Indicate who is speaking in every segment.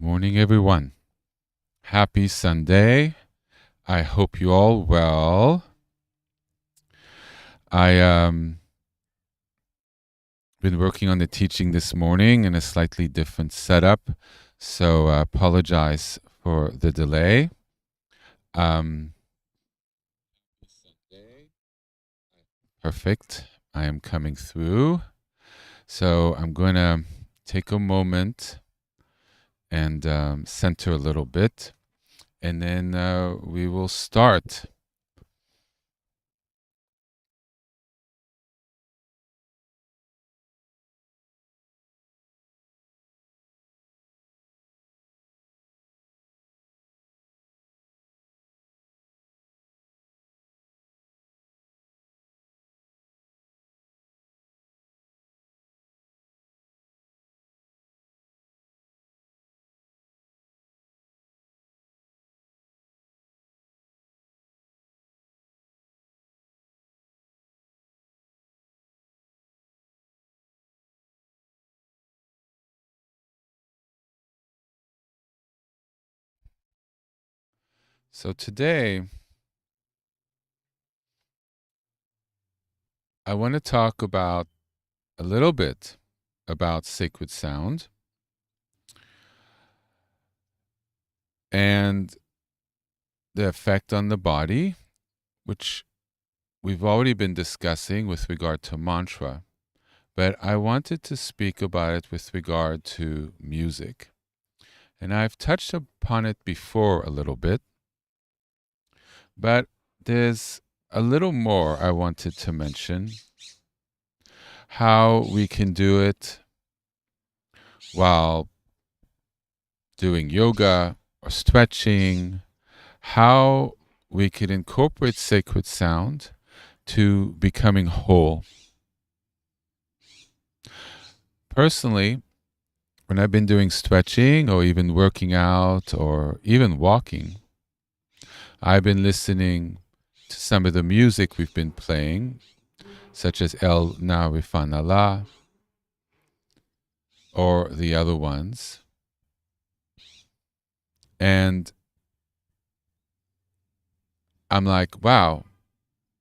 Speaker 1: Morning, everyone. Happy Sunday. I hope you all well. I been working on the teaching this morning in a slightly different setup, so I apologize for the delay. Perfect. I am coming through. So I'm going to take a moment and center a little bit, and then we will start. So today, I want to talk about a little bit about sacred sound and the effect on the body, which we've already been discussing with regard to mantra, but I wanted to speak about it with regard to music. And I've touched upon it before a little bit, but there's a little more I wanted to mention. How we can do it while doing yoga or stretching, how we could incorporate sacred sound to becoming whole. Personally, when I've been doing stretching or even working out or even walking, I've been listening to some of the music we've been playing, such as El Narifan Allah or the other ones. And I'm like, wow,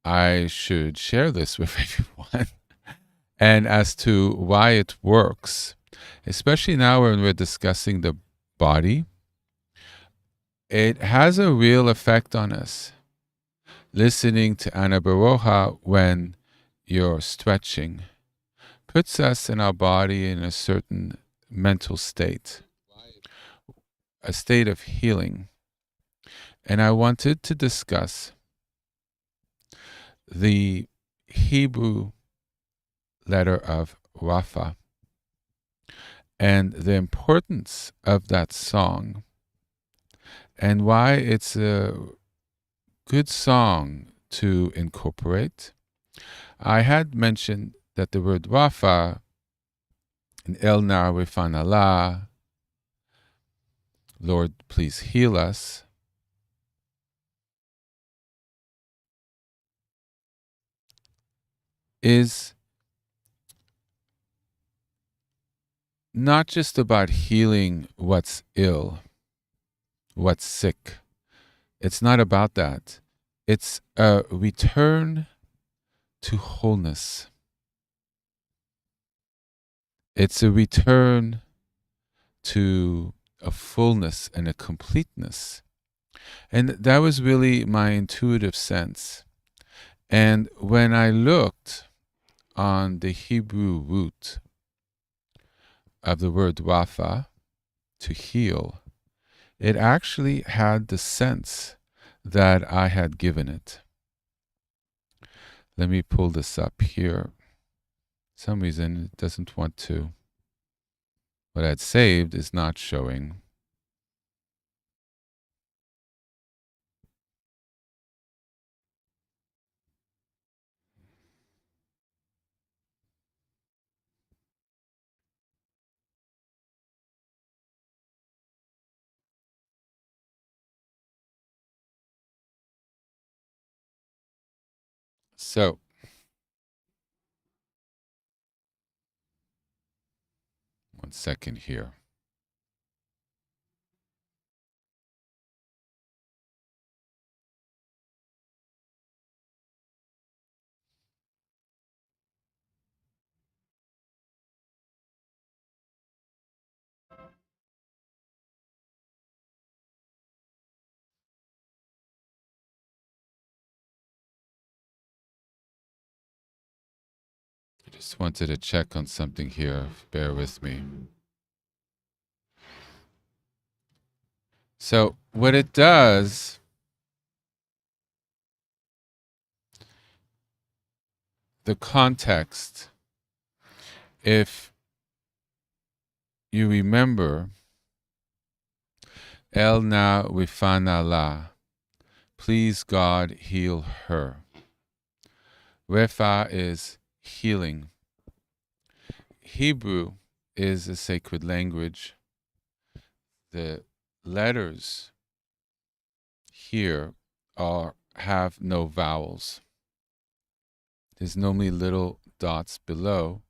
Speaker 1: I should share this with everyone. And as to why it works, especially now when we're discussing the body, it has a real effect on us. Listening to Ana Baroja when you're stretching puts us in our body in a certain mental state, a state of healing. And I wanted to discuss the Hebrew letter of Rapha and the importance of that song and why it's a good song to incorporate. I had mentioned that the word Rapha in El Narifan Allah, Lord, please heal us, is not just about healing what's ill, what's sick. It's not about that. It's a return to wholeness. It's a return to a fullness and a completeness. And that was really my intuitive sense. And when I looked on the Hebrew root of the word Rapha, to heal, it actually had the sense that I had given it. Let me pull this up here. For some reason it doesn't want to. What I'd saved is not showing. So, 1 second here. Just wanted to check on something here. Bear with me. So what it does, the context, if you remember, El na wifana la, please God heal her. Refa is healing. Hebrew is a sacred language. The letters here have no vowels. There's normally little dots below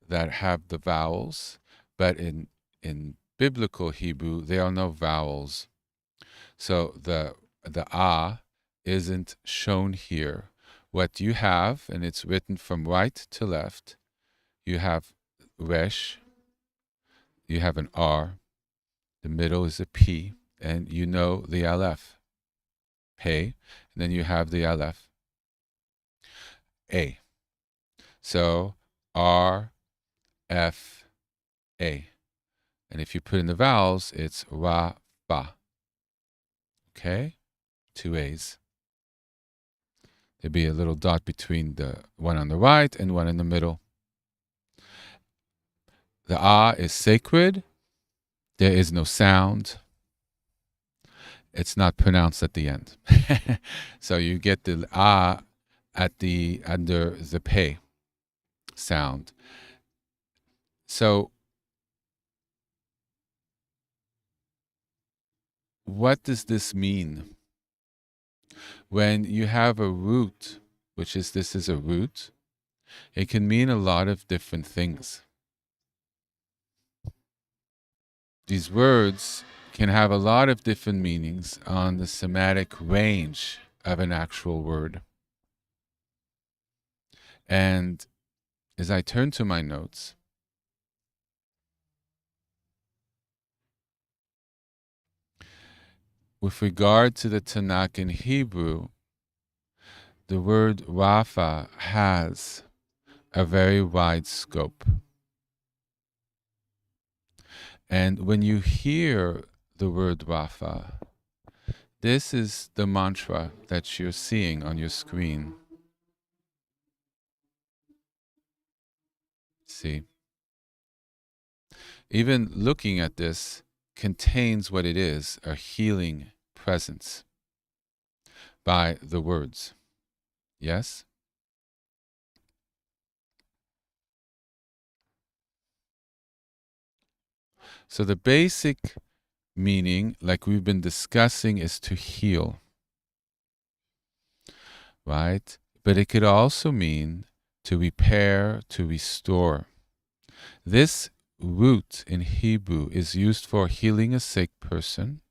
Speaker 1: that have the vowels, but in biblical Hebrew there are no vowels. So the ah isn't shown here. What you have, and it's written from right to left, you have resh, you have an r, the middle is a p, and you know the aleph, pei, and then you have the aleph, a. So r, f, a. And if you put in the vowels, it's ra, ba. Okay? Two A's. There'd be a little dot between the one on the right and one in the middle. The ah is sacred. There is no sound. It's not pronounced at the end. So you get the ah under the pei sound. So what does this mean? When you have a root, which is this is a root, it can mean a lot of different things. These words can have a lot of different meanings on the semantic range of an actual word. And as I turn to my notes, with regard to the Tanakh in Hebrew, the word Rapha has a very wide scope. And when you hear the word Rapha, this is the mantra that you're seeing on your screen. See? Even looking at this contains what it is, a healing presence by the words. Yes? So the basic meaning, like we've been discussing, is to heal. Right? But it could also mean to repair, to restore. This root in Hebrew is used for healing a sick person,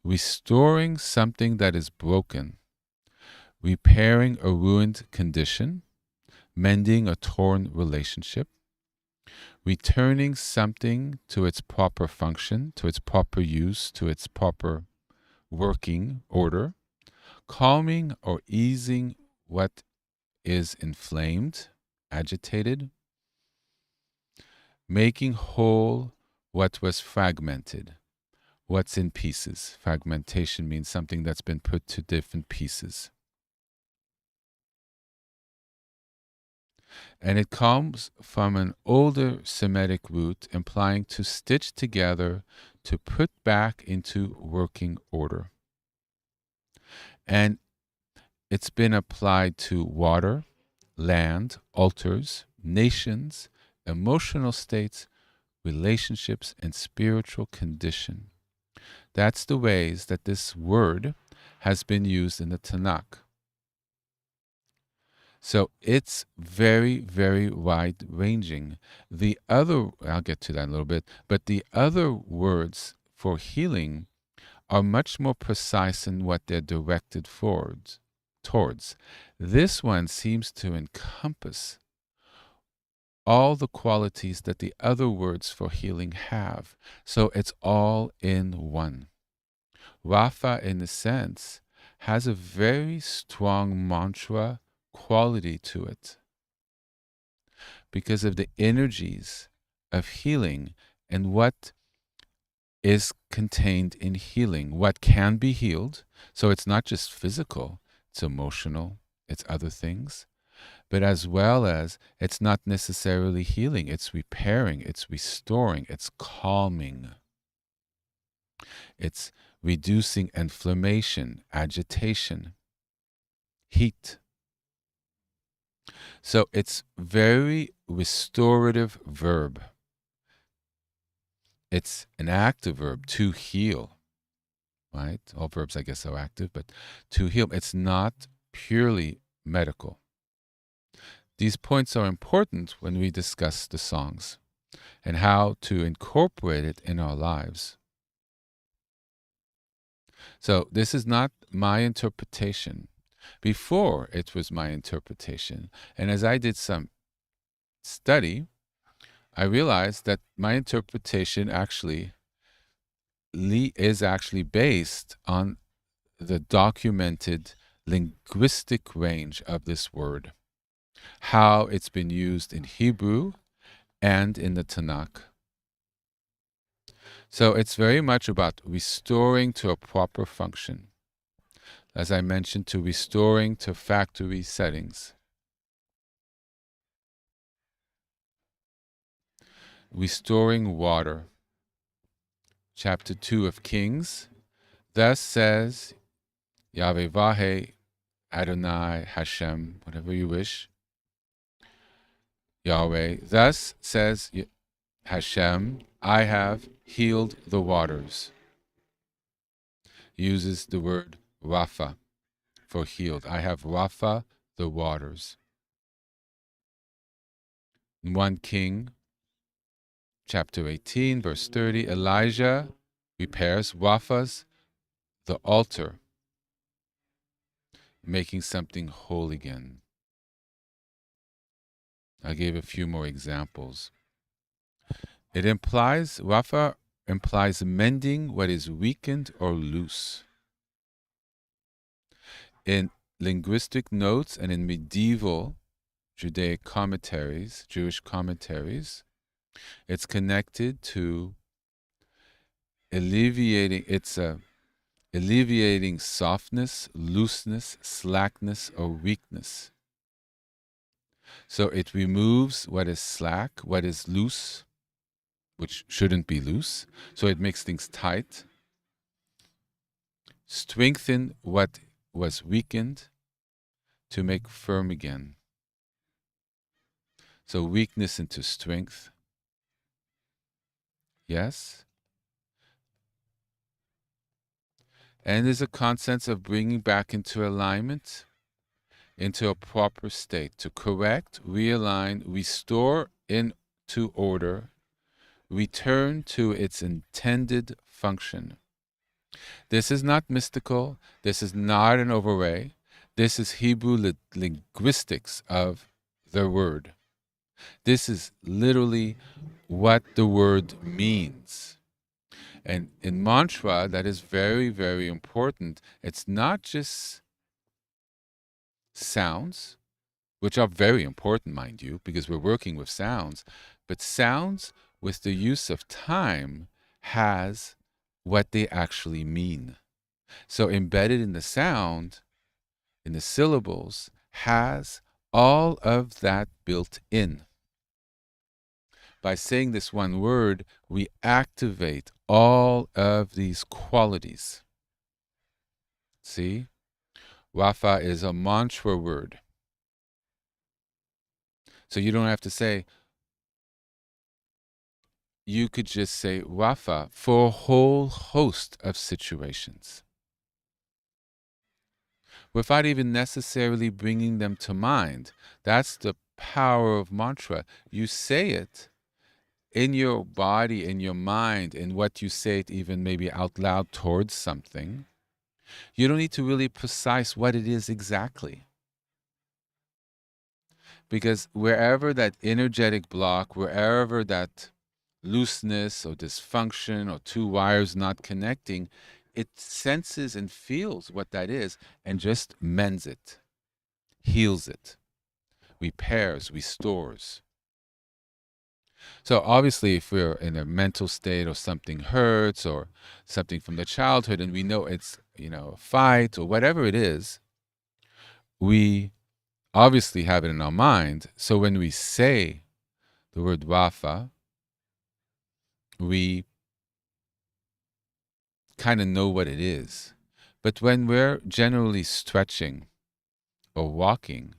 Speaker 1: restoring something that is broken, repairing a ruined condition, mending a torn relationship, returning something to its proper function, to its proper use, to its proper working order, calming or easing what is inflamed, agitated, making whole what was fragmented, what's in pieces. Fragmentation means something that's been put to different pieces. And it comes from an older Semitic root implying to stitch together, to put back into working order. And it's been applied to water, land, altars, nations, emotional states, relationships, and spiritual condition. That's the ways that this word has been used in the Tanakh. So it's very, very wide-ranging. The other, I'll get to that in a little bit, but the other words for healing are much more precise in what they're directed towards. This one seems to encompass all the qualities that the other words for healing have. So it's all in one. Rapha, in a sense, has a very strong mantra quality to it. because of the energies of healing and what is contained in healing, what can be healed. So it's not just physical, it's emotional, it's other things, but as well as it's not necessarily healing, it's repairing, it's restoring, it's calming, it's reducing inflammation, agitation, heat. So it's very restorative verb. It's an active verb, to heal, right? All verbs, I guess, are active, but to heal, it's not purely medical. These points are important when we discuss the songs and how to incorporate it in our lives. So this is not my interpretation. Before, it was my interpretation. And as I did some study, I realized that my interpretation actually is actually based on the documented linguistic range of this word, how it's been used in Hebrew and in the Tanakh. So it's very much about restoring to a proper function. As I mentioned, to restoring to factory settings. Restoring water. Chapter 2 of Kings. Thus says Yahweh, Adonai, Hashem, whatever you wish. Yahweh, thus says Hashem, I have healed the waters. Uses the word Rapha for healed. I have Rapha the waters. In 1 King, chapter 18, verse 30, Elijah repairs Rapha's, the altar, making something whole again. I gave a few more examples. Rapha implies mending what is weakened or loose. In linguistic notes and in medieval Judaic commentaries, Jewish commentaries, it's connected to alleviating softness, looseness, slackness, or weakness. So it removes what is slack, what is loose, which shouldn't be loose. So it makes things tight. Strengthen what was weakened to make firm again. So weakness into strength. Yes. And there's a concept of bringing back into alignment, into a proper state, to correct, realign, restore into order, return to its intended function. This is not mystical. This is not an overlay. This is Hebrew linguistics of the word. This is literally what the word means. And in mantra, that is very, very important. It's not just sounds, which are very important, mind you, because we're working with sounds, but sounds with the use of time has what they actually mean. So embedded in the sound, in the syllables, has all of that built in. By saying this one word, we activate all of these qualities. See? Rapha is a mantra word. So you don't have to say, you could just say Rapha for a whole host of situations, without even necessarily bringing them to mind. That's the power of mantra. You say it in your body, in your mind, in what you say it even maybe out loud towards something. You don't need to really precise what it is exactly. Because wherever that energetic block, wherever that looseness or dysfunction or two wires not connecting, it senses and feels what that is and just mends it, heals it, repairs, restores. So obviously, if we're in a mental state or something hurts or something from the childhood and we know it's, a fight or whatever it is, we obviously have it in our mind. So when we say the word Wafa, we kind of know what it is. But when we're generally stretching or walking,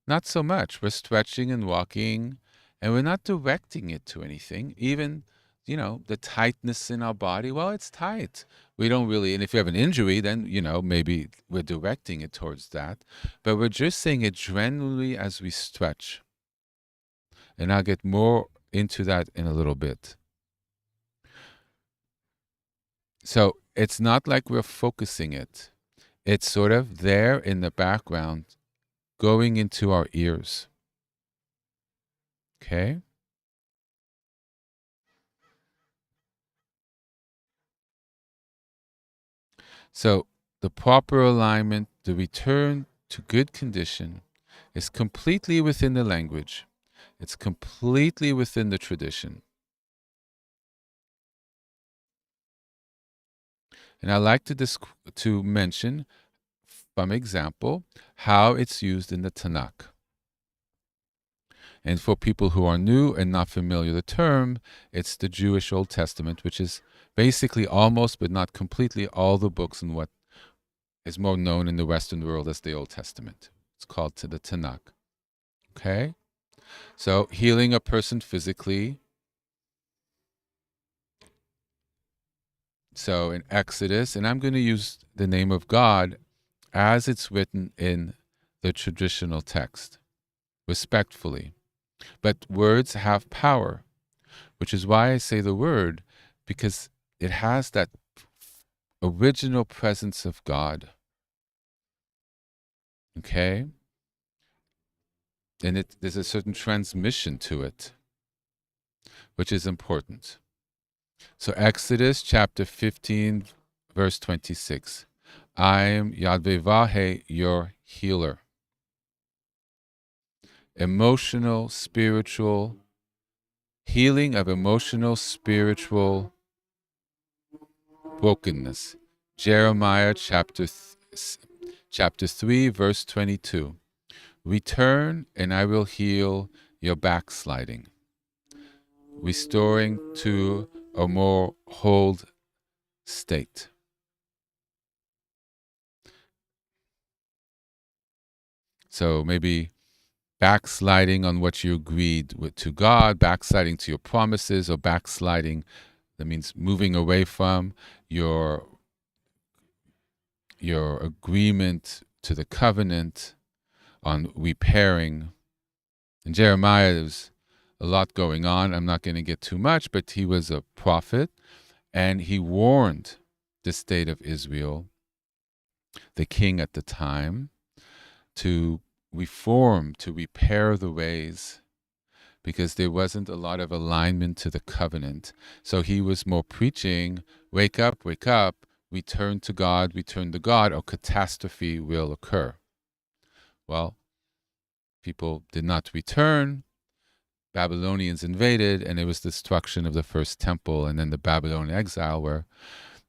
Speaker 1: not so much. We're stretching and walking, and we're not directing it to anything. Even, the tightness in our body, well, it's tight. We don't really, and if you have an injury, then, maybe we're directing it towards that. But we're just saying it generally as we stretch. And I'll get more into that in a little bit. So it's not like we're focusing it. It's sort of there in the background, going into our ears. Okay? So the proper alignment, the return to good condition, is completely within the language. It's completely within the tradition. And I like to mention, from example, how it's used in the Tanakh. And for people who are new and not familiar with the term, it's the Jewish Old Testament, which is basically almost but not completely all the books in what is more known in the Western world as the Old Testament. It's called the Tanakh. Okay? So healing a person physically. So in Exodus, and I'm going to use the name of God as it's written in the traditional text, respectfully. But words have power, which is why I say the word, because it has that original presence of God. Okay? And there's a certain transmission to it, which is important. So Exodus chapter 15, verse 26. I am Yahweh, your healer. Emotional, spiritual, healing of emotional, spiritual brokenness. Jeremiah chapter 3, verse 22. Return and I will heal your backsliding, restoring to a more whole state. So maybe backsliding on what you agreed with to God, backsliding to your promises, or backsliding, that means moving away from your agreement to the covenant, on repairing. In Jeremiah, there's a lot going on. I'm not going to get too much, but he was a prophet, and he warned the state of Israel, the king at the time, to reform, to repair the ways, because there wasn't a lot of alignment to the covenant. So he was more preaching, wake up, return to God, or catastrophe will occur. Well, people did not return. Babylonians invaded, and it was destruction of the first temple, and then the Babylonian exile, where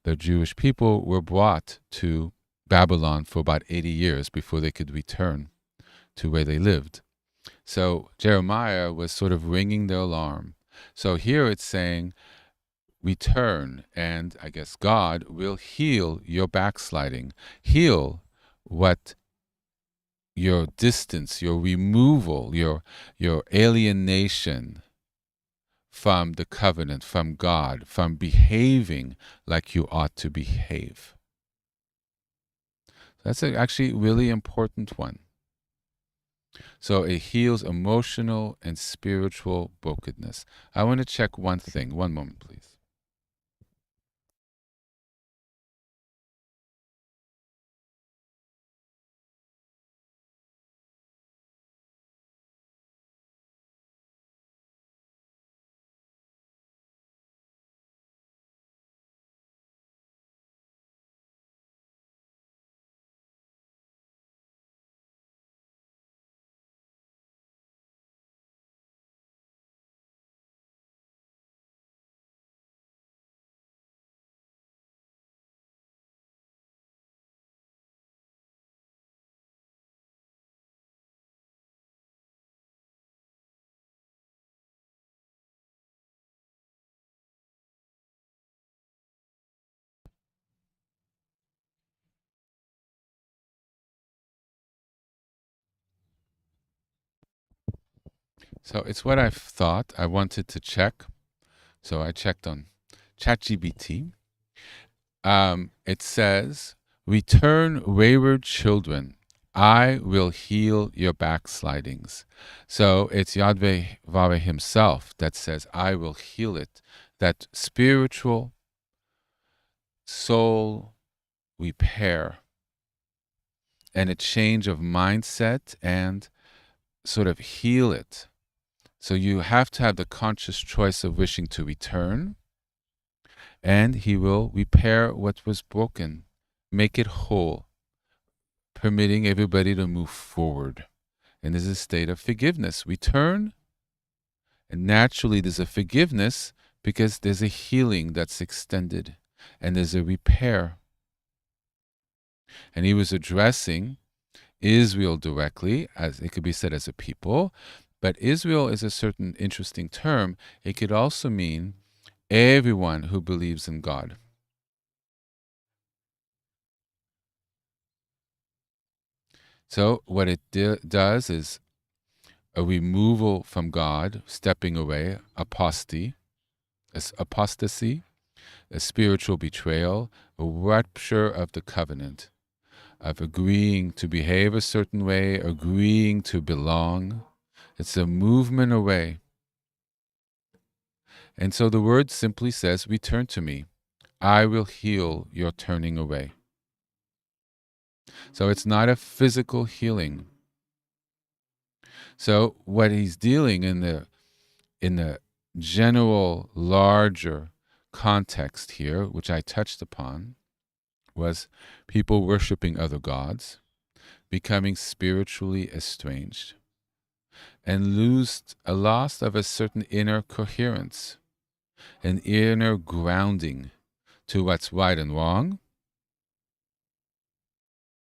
Speaker 1: the Jewish people were brought to Babylon for about 80 years before they could return to where they lived. So Jeremiah was sort of ringing the alarm. So here it's saying, return, and I guess God will heal your backsliding, heal what your distance, your removal, your alienation from the covenant, from God, from behaving like you ought to behave. That's actually a really important one. So it heals emotional and spiritual brokenness. I want to check one thing. One moment, please. So it's what I've thought. I wanted to check. So I checked on ChatGPT. It says, return wayward children. I will heal your backslidings. So it's Yahweh himself that says, I will heal it. That spiritual soul repair and a change of mindset and sort of heal it. So you have to have the conscious choice of wishing to return, and he will repair what was broken, make it whole, permitting everybody to move forward. And there's a state of forgiveness. Return, and naturally there's a forgiveness because there's a healing that's extended, and there's a repair. And he was addressing Israel directly, as it could be said as a people, but Israel is a certain interesting term. It could also mean everyone who believes in God. So what it does is a removal from God, stepping away, apostasy, a spiritual betrayal, a rupture of the covenant, of agreeing to behave a certain way, agreeing to belong. It's a movement away. And so the word simply says, return to me. I will heal your turning away. So it's not a physical healing. So what he's dealing in the general, larger context here, which I touched upon, was people worshiping other gods, becoming spiritually estranged, and lose a loss of a certain inner coherence, an inner grounding to what's right and wrong,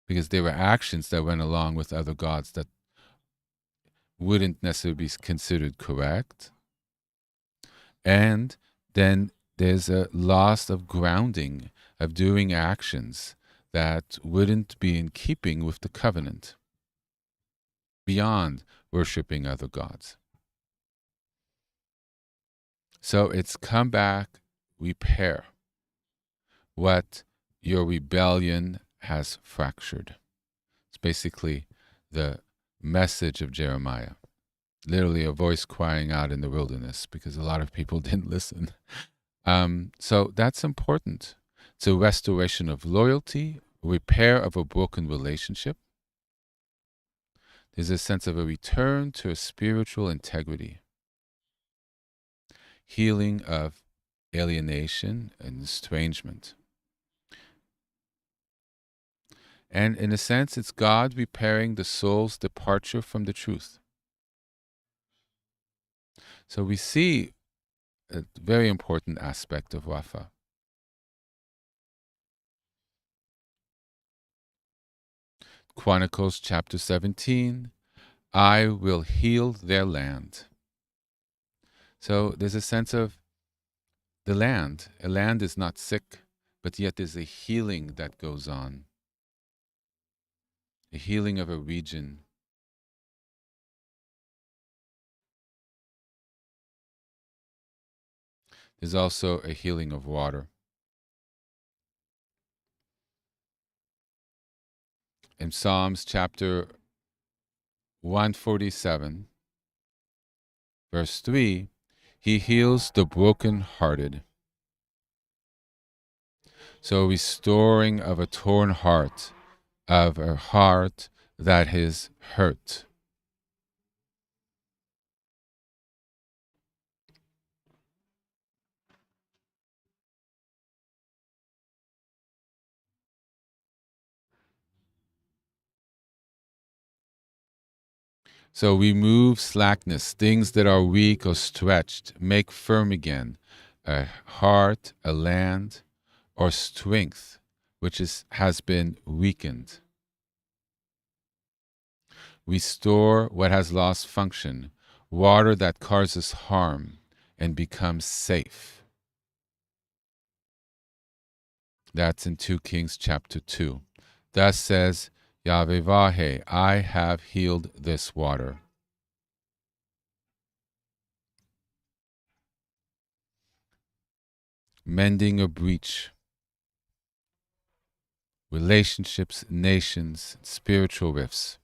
Speaker 1: because there were actions that went along with other gods that wouldn't necessarily be considered correct. And then there's a loss of grounding, of doing actions that wouldn't be in keeping with the covenant, beyond worshiping other gods. So it's come back, repair what your rebellion has fractured. It's basically the message of Jeremiah. Literally a voice crying out in the wilderness, because a lot of people didn't listen. So that's important. It's a restoration of loyalty, repair of a broken relationship. There's a sense of a return to a spiritual integrity, healing of alienation and estrangement. And in a sense, it's God repairing the soul's departure from the truth. So we see a very important aspect of Wafa. Chronicles chapter 17, I will heal their land. So there's a sense of the land. A land is not sick, but yet there's a healing that goes on, a healing of a region. There's also a healing of water. In Psalms chapter 147, verse 3, he heals the brokenhearted. So restoring of a torn heart, of a heart that is hurt. So remove slackness, things that are weak or stretched, make firm again a heart, a land, or strength which has been weakened. Restore what has lost function, water that causes harm and becomes safe. That's in 2 Kings chapter 2. Thus says Yahweh, I have healed this water. mending a breach, relationships, nations, spiritual rifts.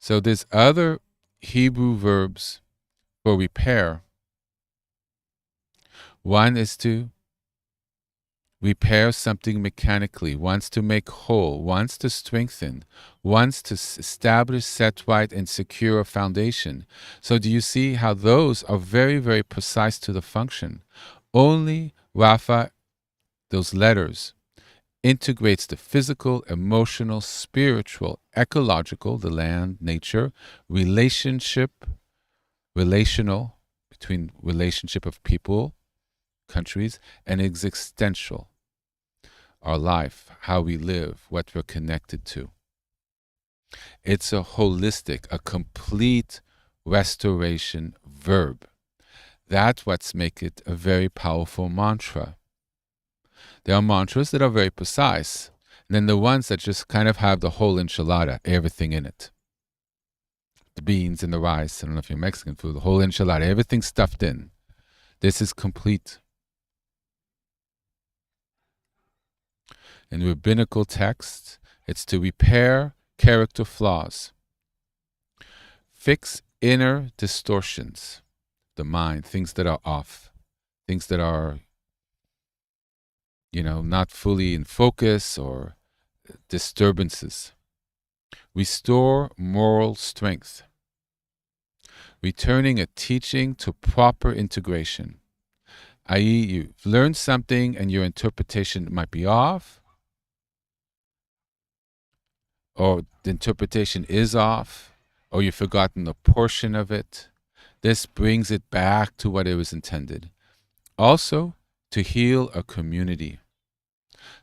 Speaker 1: So there's other Hebrew verbs for repair. One is to repair something mechanically, wants to make whole, wants to strengthen, wants to establish, set right, and secure a foundation. So do you see how those are very, very precise to the function? Only Rapha, those letters, integrates the physical, emotional, spiritual, ecological, the land, nature, relational, between relationship of people, countries, and existential, our life, how we live, what we're connected to. It's a holistic, a complete restoration verb. That's what's make it a very powerful mantra. There are mantras that are very precise, and then the ones that just kind of have the whole enchilada, everything in it. The beans and the rice, I don't know if you're Mexican food, the whole enchilada, everything stuffed in. This is complete. In rabbinical texts, it's to repair character flaws, fix inner distortions, the mind, things that are off, things that are, not fully in focus or disturbances. Restore moral strength, returning a teaching to proper integration, i.e., you've learned something and your interpretation might be off, or the interpretation is off, or you've forgotten a portion of it. This brings it back to what it was intended. Also, to heal a community.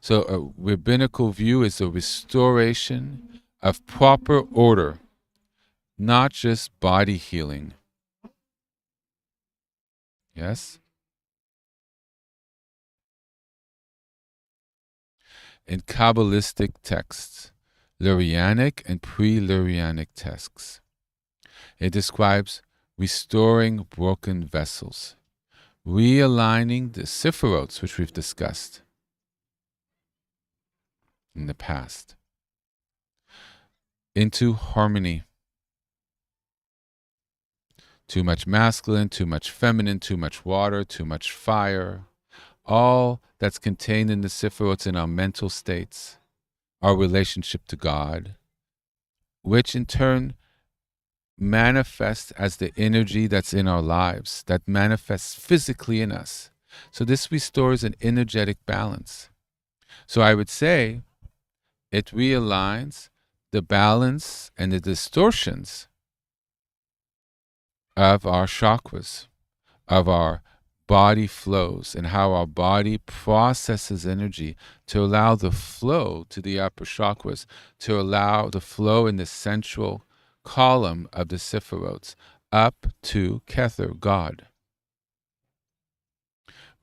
Speaker 1: So a rabbinical view is a restoration of proper order, not just body healing. Yes? In Kabbalistic texts, Lurianic and pre-Lurianic texts, it describes restoring broken vessels, realigning the sephirots, which we've discussed in the past, into harmony. Too much masculine, too much feminine, too much water, too much fire. All that's contained in the sephirots in our mental states, our relationship to God, which in turn manifests as the energy that's in our lives, that manifests physically in us. So this restores an energetic balance. So I would say it realigns the balance and the distortions of our chakras, of our body flows, and how our body processes energy to allow the flow to the upper chakras, to allow the flow in the central column of the sephirots up to Kether, God.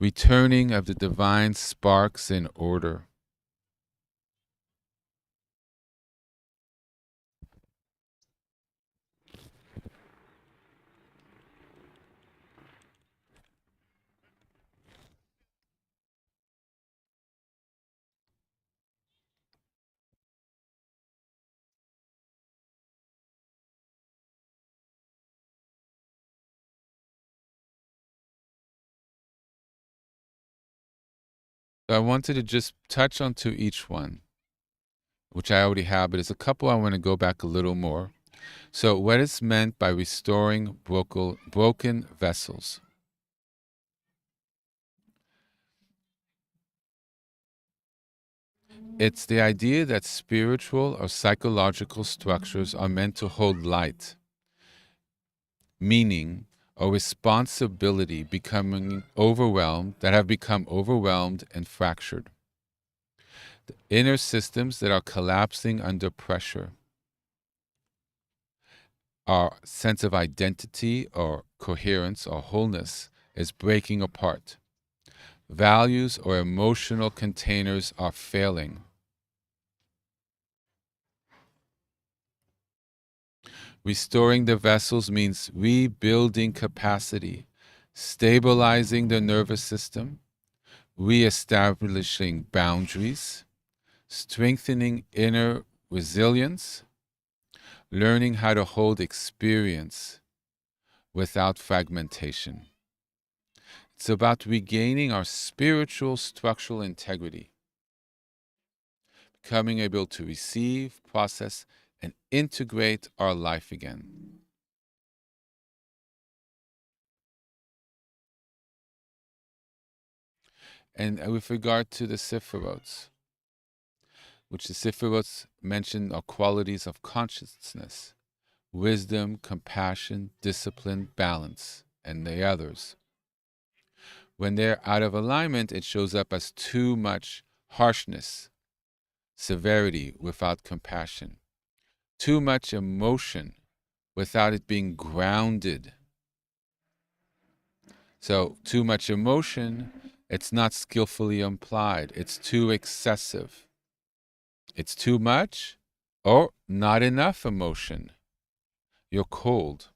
Speaker 1: Returning of the divine sparks in order. So I wanted to just touch onto each one, which I already have, but there's a couple I want to go back a little more. So what is meant by restoring broken vessels? It's the idea that spiritual or psychological structures are meant to hold light, meaning or responsibility that have become overwhelmed and fractured. The inner systems that are collapsing under pressure. Our sense of identity or coherence or wholeness is breaking apart. values or emotional containers are failing. Restoring the vessels means rebuilding capacity, stabilizing the nervous system, reestablishing boundaries, strengthening inner resilience, learning how to hold experience without fragmentation. It's about regaining our spiritual structural integrity, becoming able to receive, process, and integrate our life again. And with regard to the Sephirots, which the Sephirots mention are qualities of consciousness, wisdom, compassion, discipline, balance, and the others. When they're out of alignment, it shows up as too much harshness, severity without compassion, too much emotion without it being grounded. So, too much emotion, it's not skillfully applied, it's too excessive. It's too much or not enough emotion. You're cold.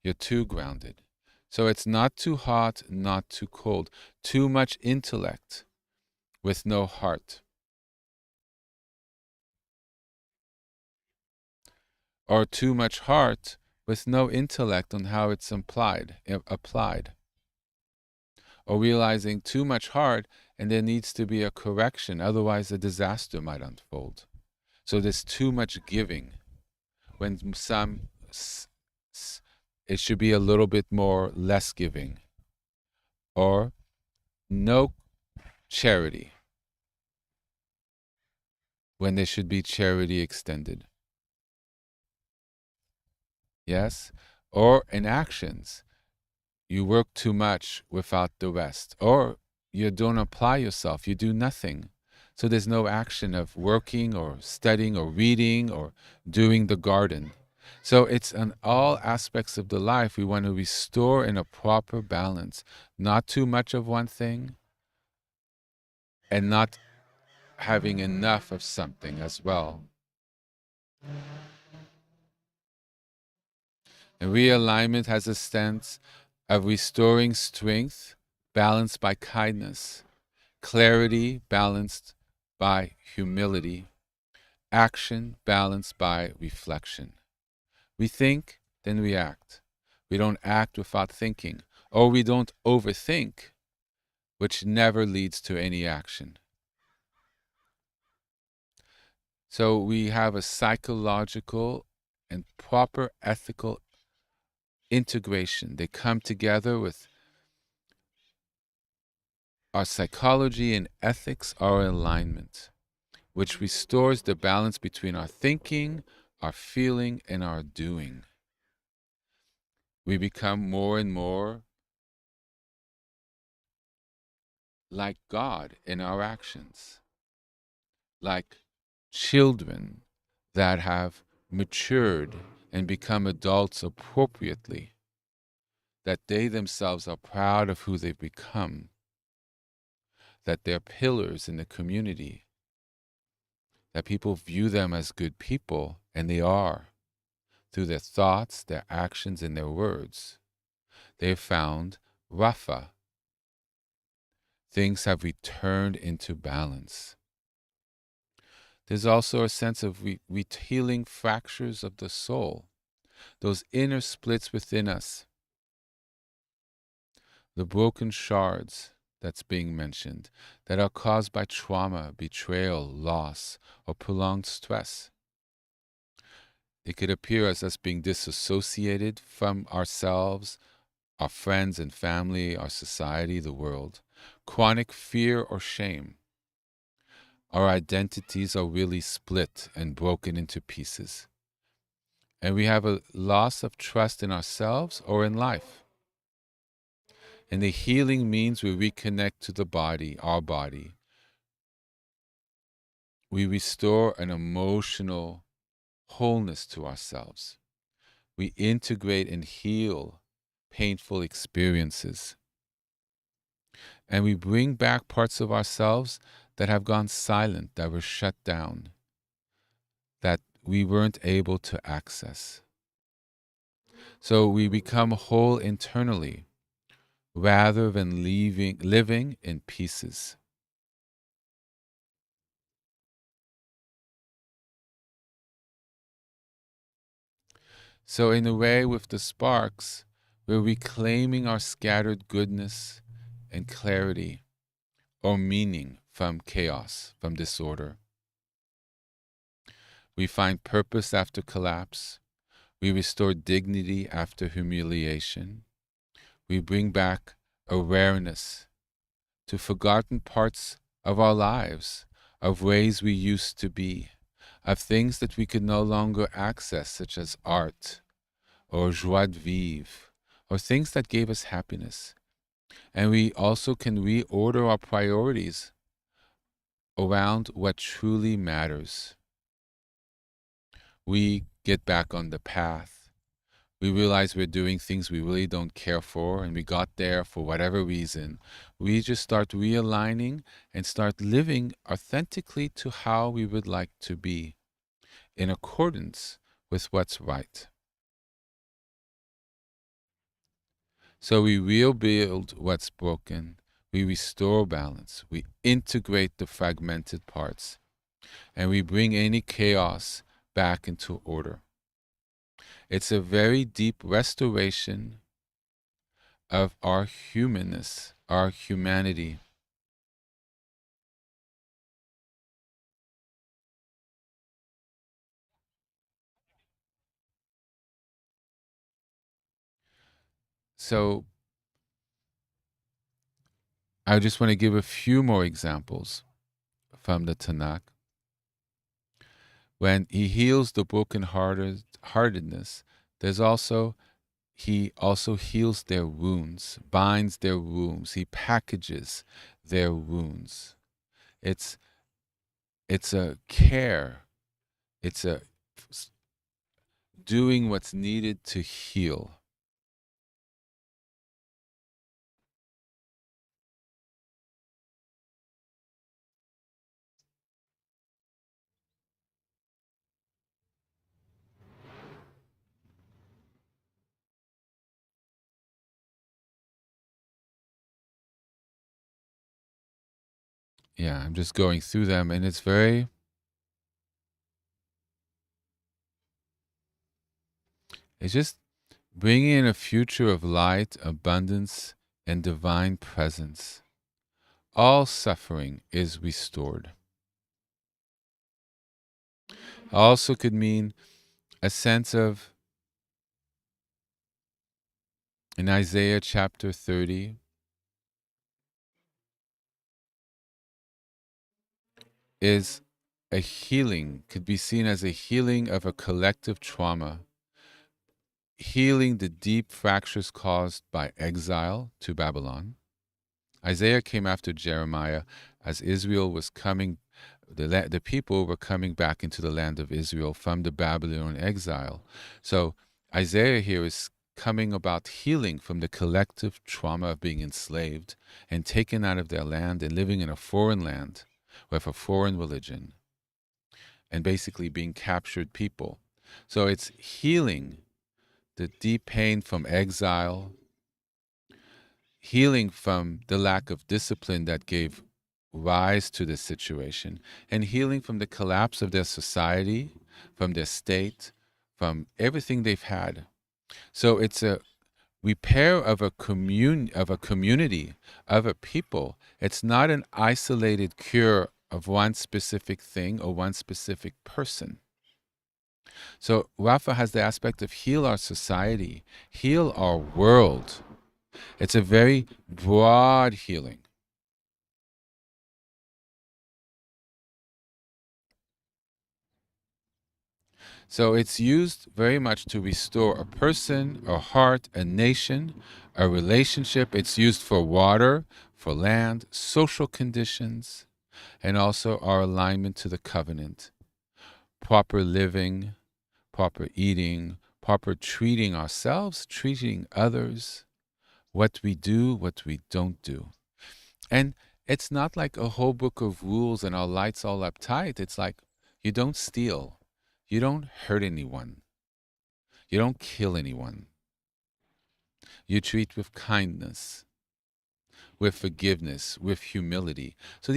Speaker 1: You're too grounded. So it's not too hot, not too cold. Too much intellect with no heart. Or too much heart with no intellect on how it's applied. Or realizing too much heart and there needs to be a correction, otherwise a disaster might unfold. So there's too much giving. When it should be a little bit more less giving. Or no charity when there should be charity extended. Yes? Or in actions, you work too much without the rest. Or you don't apply yourself, you do nothing. So there's no action of working or studying or reading or doing the garden. So it's in all aspects of the life we want to restore in a proper balance. Not too much of one thing and not having enough of something as well. And realignment has a sense of restoring strength balanced by kindness, clarity balanced by humility, action balanced by reflection. We think, then we act. We don't act without thinking, or we don't overthink, which never leads to any action. So we have a psychological and proper ethical integration. They come together with our psychology and ethics are in alignment, which restores the balance between our thinking, our feeling, and our doing. We become more and more like God in our actions, like children that have matured and become adults appropriately, that they themselves are proud of who they've become, that they're pillars in the community, that people view them as good people, and they are. Through their thoughts, their actions, and their words, they have found Rafa. Things have returned into balance. There's also a sense of healing fractures of the soul, those inner splits within us, the broken shards that's being mentioned, that are caused by trauma, betrayal, loss, or prolonged stress. It could appear as us being disassociated from ourselves, our friends and family, our society, the world. Chronic fear or shame. Our identities are really split and broken into pieces. And we have a loss of trust in ourselves or in life. And the healing means we reconnect to the body, our body. We restore an emotional wholeness to ourselves. We integrate and heal painful experiences. And we bring back parts of ourselves that have gone silent, that were shut down, that we weren't able to access. So we become whole internally rather than living in pieces. So in a way, with the sparks, we're reclaiming our scattered goodness and clarity or meaning from chaos, from disorder. We find purpose after collapse. We restore dignity after humiliation. We bring back awareness to forgotten parts of our lives, of ways we used to be, of things that we could no longer access, such as art or joie de vivre, or things that gave us happiness. And we also can reorder our priorities around what truly matters. We get back on the path. We realize we're doing things we really don't care for, and we got there for whatever reason. We just start realigning and start living authentically to how we would like to be, in accordance with what's right. So we rebuild what's broken, we restore balance, we integrate the fragmented parts, and we bring any chaos back into order. It's a very deep restoration of our humanness, our humanity. So I just want to give a few more examples from the Tanakh. When he heals the brokenheartedness, he also heals their wounds, binds their wounds, he packages their wounds. It's a care, it's a doing what's needed to heal. Yeah, I'm just going through them, and it's just bringing in a future of light, abundance, and divine presence. All suffering is restored. Also could mean a sense of, in Isaiah chapter 30, is a healing, could be seen as a healing of a collective trauma, healing the deep fractures caused by exile to Babylon. Isaiah came after Jeremiah as Israel was coming, the people were coming back into the land of Israel from the Babylonian exile. So Isaiah here is coming about healing from the collective trauma of being enslaved and taken out of their land and living in a foreign land with a foreign religion and basically being captured people. So it's healing the deep pain from exile, healing from the lack of discipline that gave rise to this situation, and healing from the collapse of their society, from their state, from everything they've had. So it's a repair of a community, of a people. It's not an isolated cure of one specific thing or one specific person. So Rafa has the aspect of heal our society, heal our world. It's a very broad healing. So it's used very much to restore a person, a heart, a nation, a relationship. It's used for water, for land, social conditions, and also our alignment to the covenant. Proper living, proper eating, proper treating ourselves, treating others, what we do, what we don't do. And it's not like a whole book of rules and our lights all uptight. It's like you don't steal, you don't hurt anyone, you don't kill anyone. You treat with kindness, with forgiveness, with humility. So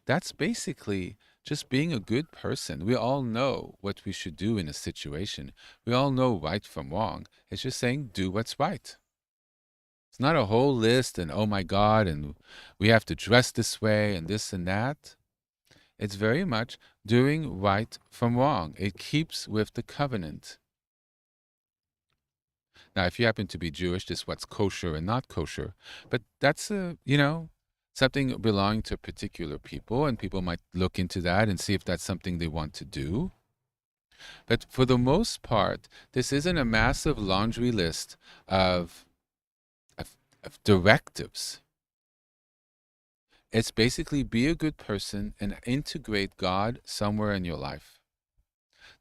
Speaker 1: that's basically just being a good person. We all know what we should do in a situation. We all know right from wrong. It's just saying, do what's right. It's not a whole list and oh my God, and we have to dress this way and this and that. It's very much doing right from wrong. It keeps with the covenant. Now, if you happen to be Jewish, this is what's kosher and not kosher. But that's something belonging to particular people, and people might look into that and see if that's something they want to do. But for the most part, this isn't a massive laundry list of directives. It's basically be a good person and integrate God somewhere in your life.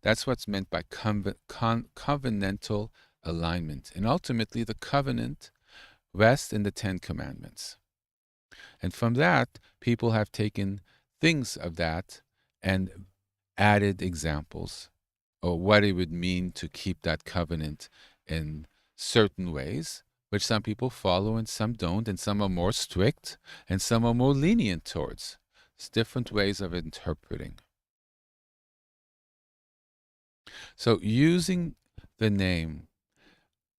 Speaker 1: That's what's meant by covenantal alignment. And ultimately, the covenant rests in the Ten Commandments. And from that, people have taken things of that and added examples or what it would mean to keep that covenant in certain ways, which some people follow and some don't, and some are more strict and some are more lenient towards. It's different ways of interpreting. So using the name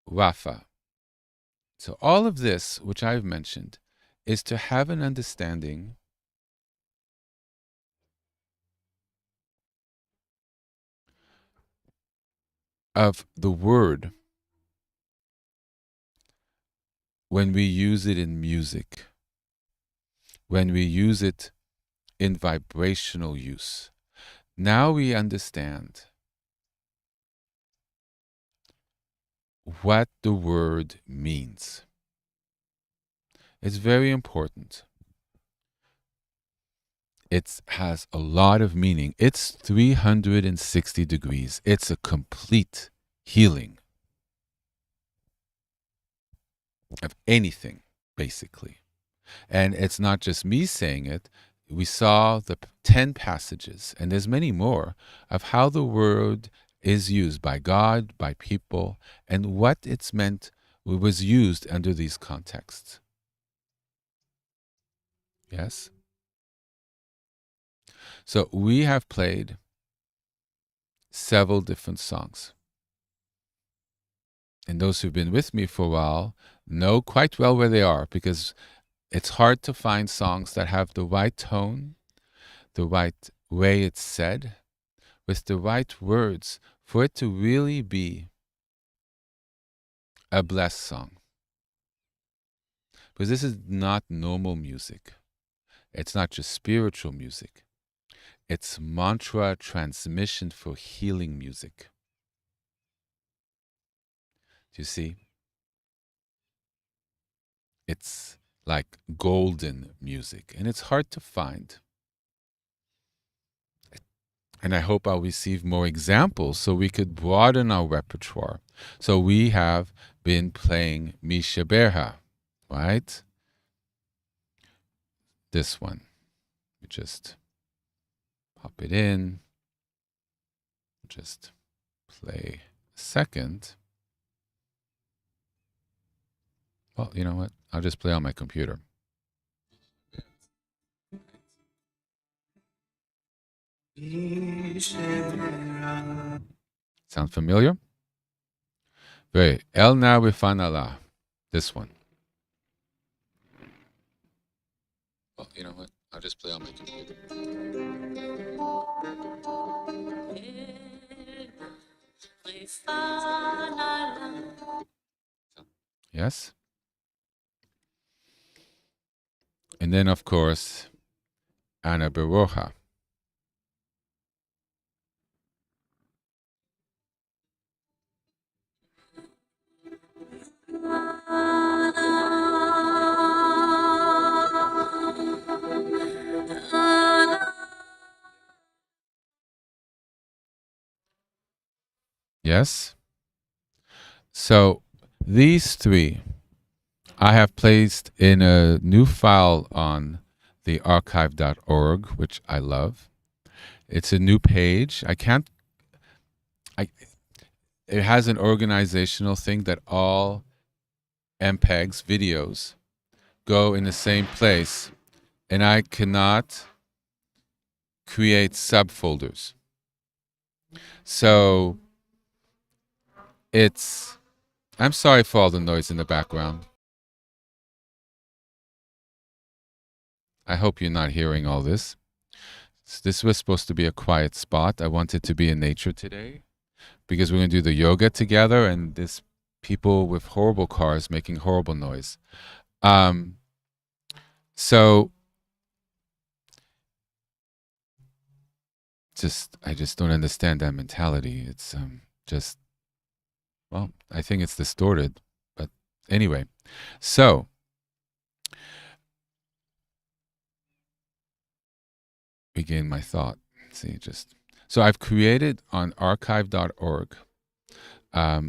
Speaker 1: Rapha. So all of this, which I've mentioned, is to have an understanding of the word when we use it in music, when we use it in vibrational use. Now we understand what the word means. It's very important. It has a lot of meaning. It's 360 degrees. It's a complete healing of anything, basically. And it's not just me saying it. We saw the 10 passages, and there's many more, of how the word is used by God, by people, and what it's meant was used under these contexts. Yes? So we have played several different songs. And those who've been with me for a while know quite well where they are, because it's hard to find songs that have the right tone, the right way it's said, with the right words for it to really be a blessed song. Because this is not normal music. It's not just spiritual music. It's mantra transmission for healing music. Do you see? It's like golden music, and it's hard to find. And I hope I'll receive more examples so we could broaden our repertoire. So we have been playing Misha Berha, right? This one. We just pop it in. Just play a second. Well, you know what? I'll just play on my computer. Sound familiar? Very. El Nawifan Allah. This one. Well, you know what? I'll just play on my computer. Yes? And then, of course, Ana Beroja. Yes? So these three I have placed in a new file on the archive.org, which I love. It's a new page. It has an organizational thing that all MPEG's videos go in the same place, and I cannot create subfolders. So I'm sorry for all the noise in the background. I hope you're not hearing all this. This was supposed to be a quiet spot. I wanted to be in nature today because we're going to do the yoga together, and there's people with horrible cars making horrible noise. So I just don't understand that mentality. It's I think it's distorted. But anyway, so regain my thought. So I've created on archive.org. I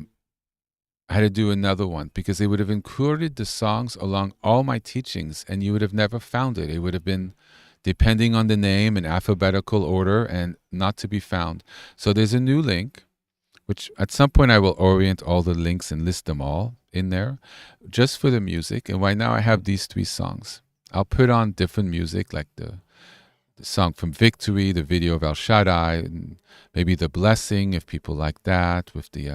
Speaker 1: had to do another one because they would have included the songs along all my teachings, and you would have never found it. It would have been depending on the name in alphabetical order and not to be found. So there's a new link, which at some point I will orient all the links and list them all in there just for the music. And right now I have these 3 songs. I'll put on different music like the song from Victory, the video of El Shaddai, and maybe the Blessing if people like that, with the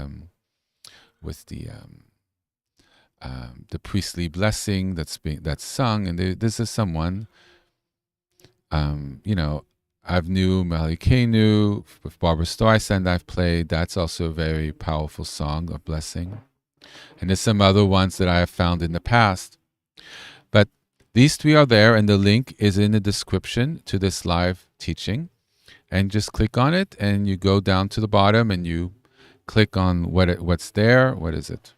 Speaker 1: priestly blessing that's sung. And this is someone, Avnu Malikenu with Barbara Streisand I've played. That's also a very powerful song of blessing. And there's some other ones that I have found in the past. But these 3 are there, and the link is in the description to this live teaching. And just click on it, and you go down to the bottom, and you click on what's there. What is it?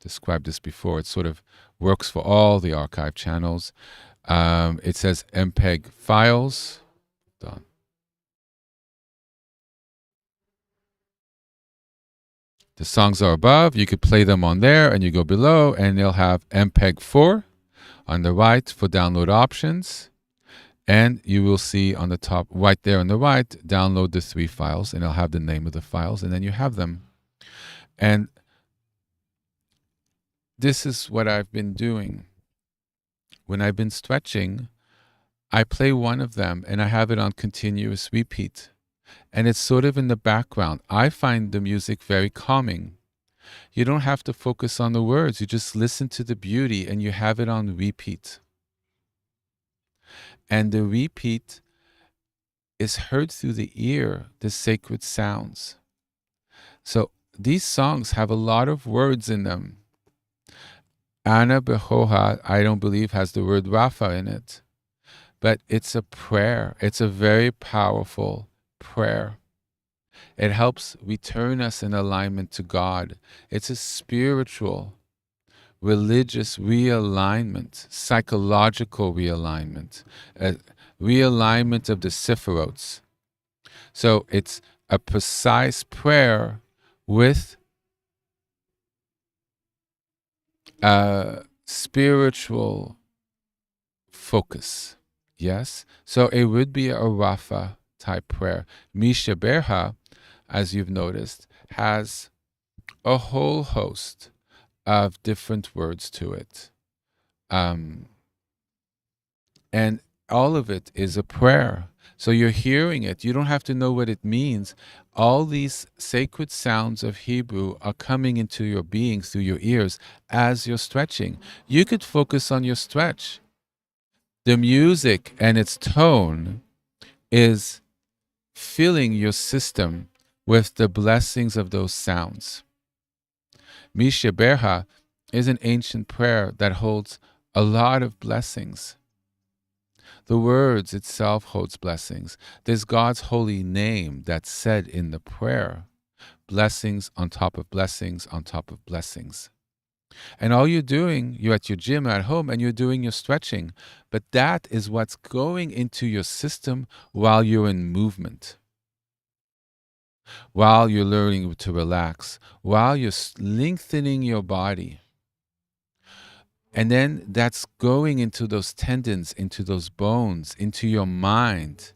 Speaker 1: Described this before. It sort of works for all the archive channels. It says MPEG files. Done. The songs are above. You could play them on there, and you go below, and they'll have MPEG 4 on the right for download options. And you will see on the top, right there on the right, download the 3 files, and it'll have the name of the files, and then you have them. And this is what I've been doing. When I've been stretching, I play one of them, and I have it on continuous repeat. And it's sort of in the background. I find the music very calming. You don't have to focus on the words. You just listen to the beauty, and you have it on repeat. And the repeat is heard through the ear, the sacred sounds. So these songs have a lot of words in them. Ana Behoha, I don't believe, has the word Rafa in it. But it's a prayer. It's a very powerful prayer. It helps return us in alignment to God. It's a spiritual, religious realignment, psychological realignment, a realignment of the Sephirots. So it's a precise prayer with a spiritual focus. Yes? So it would be a Rafa type prayer. Misha Berha, as you've noticed, has a whole host of different words to it. And all of it is a prayer. So you're hearing it. You don't have to know what it means. All these sacred sounds of Hebrew are coming into your being through your ears as you're stretching. You could focus on your stretch. The music and its tone is filling your system with the blessings of those sounds. Misha Berha is an ancient prayer that holds a lot of blessings. The words itself holds blessings. There's God's holy name that's said in the prayer. Blessings on top of blessings on top of blessings. And all you're doing, you're at your gym at home and you're doing your stretching. But that is what's going into your system while you're in movement. While you're learning to relax. While you're lengthening your body. And then that's going into those tendons, into those bones, into your mind,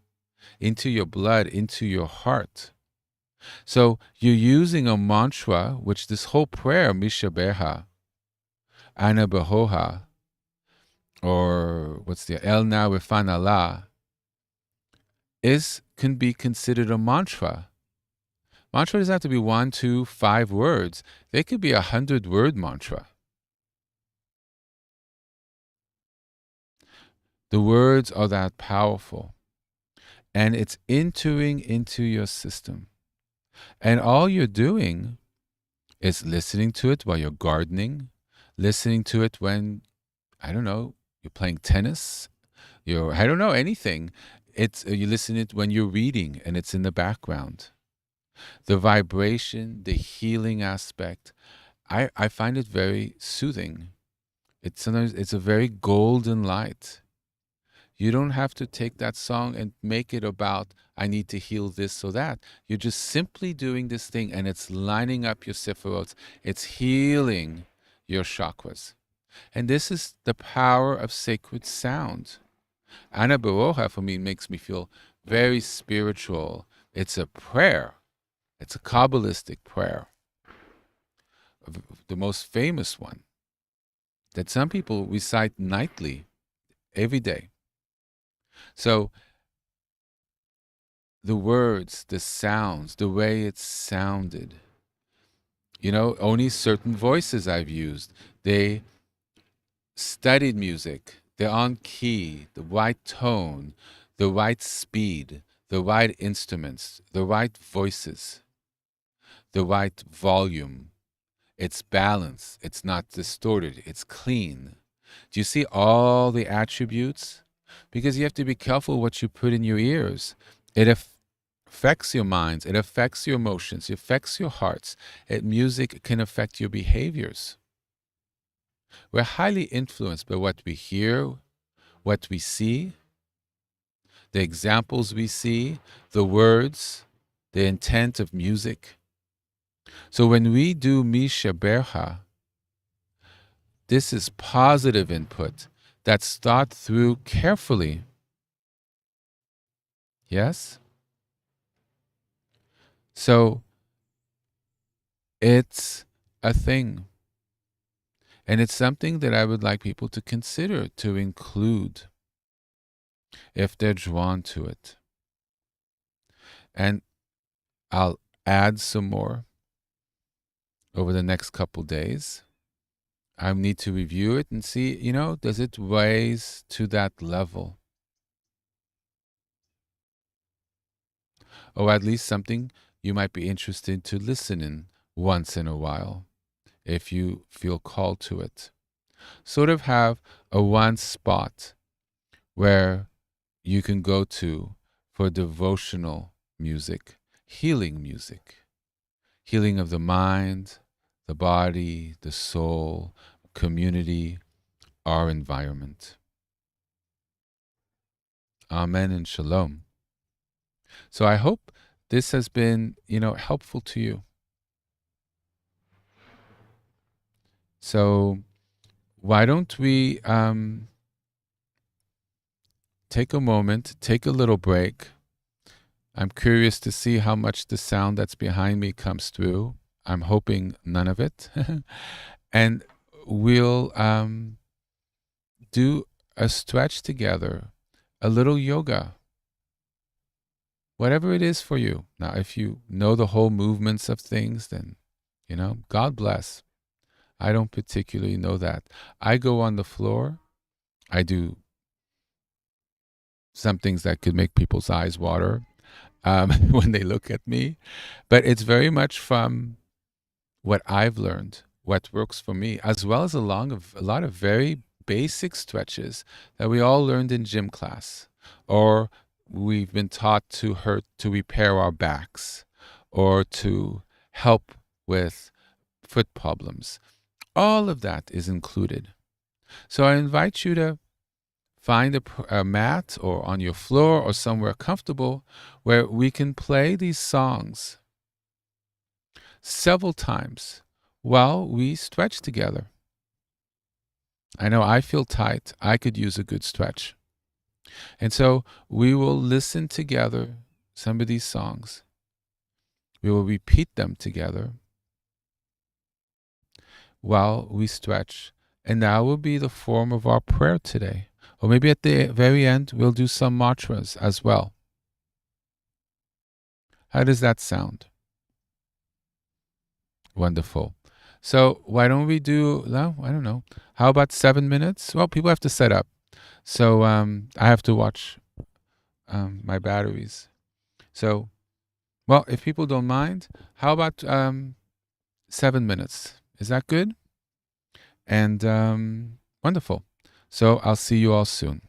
Speaker 1: into your blood, into your heart. So you're using a mantra, which this whole prayer, Mishabeha, Ana Behoha, or what's the El Na Refanala, can be considered a mantra. Mantra doesn't have to be 1, 2, 5 words. They could be 100-word mantra. The words are that powerful. And it's entering into your system. And all you're doing is listening to it while you're gardening, listening to it when, I don't know, you're playing tennis, I don't know, anything. You listen to it when you're reading and it's in the background. The vibration, the healing aspect, I find it very soothing. Sometimes it's a very golden light. You don't have to take that song and make it about, I need to heal this or that. You're just simply doing this thing and it's lining up your sephiroth. It's healing your chakras. And this is the power of sacred sound. Ana Baroja, for me, makes me feel very spiritual. It's a prayer. It's a Kabbalistic prayer. The most famous one that some people recite nightly, every day. So the words, the sounds, the way it sounded, only certain voices I've used. They studied music. They're on key, the right tone, the right speed, the right instruments, the right voices, the right volume. It's balanced. It's not distorted. It's clean. Do you see all the attributes? Because you have to be careful what you put in your ears. It affects your minds. It affects your emotions. It affects your hearts. Music can affect your behaviors. We're highly influenced by what we hear, what we see, the examples we see, the words, the intent of music. So when we do Misha Berha, this is positive input that's thought through carefully. Yes? So it's a thing. And it's something that I would like people to consider, to include, if they're drawn to it. And I'll add some more over the next couple days. I need to review it and see, does it rise to that level? Or at least something you might be interested to listen in once in a while, if you feel called to it. Sort of have a one spot where you can go to for devotional music, healing of the mind, the body, the soul, community, our environment. Amen and shalom. So I hope this has been, helpful to you. So why don't we take a moment, take a little break. I'm curious to see how much the sound that's behind me comes through. I'm hoping none of it. And we'll do a stretch together, a little yoga, whatever it is for you. Now, if you know the whole movements of things, then, God bless. I don't particularly know that. I go on the floor. I do some things that could make people's eyes water when they look at me. But it's very much from what I've learned, what works for me, as well as a lot of very basic stretches that we all learned in gym class, or we've been taught to repair our backs, or to help with foot problems. All of that is included. So I invite you to find a mat or on your floor or somewhere comfortable where we can play these songs several times while we stretch together. I know I feel tight. I could use a good stretch. And so we will listen together some of these songs. We will repeat them together while we stretch. And that will be the form of our prayer today. Or maybe at the very end, we'll do some mantras as well. How does that sound? Wonderful. So why don't we do, no, I don't know. How about 7 minutes? Well, people have to set up. So I have to watch my batteries. So, well, if people don't mind, how about 7 minutes? Is that good? And wonderful. So I'll see you all soon.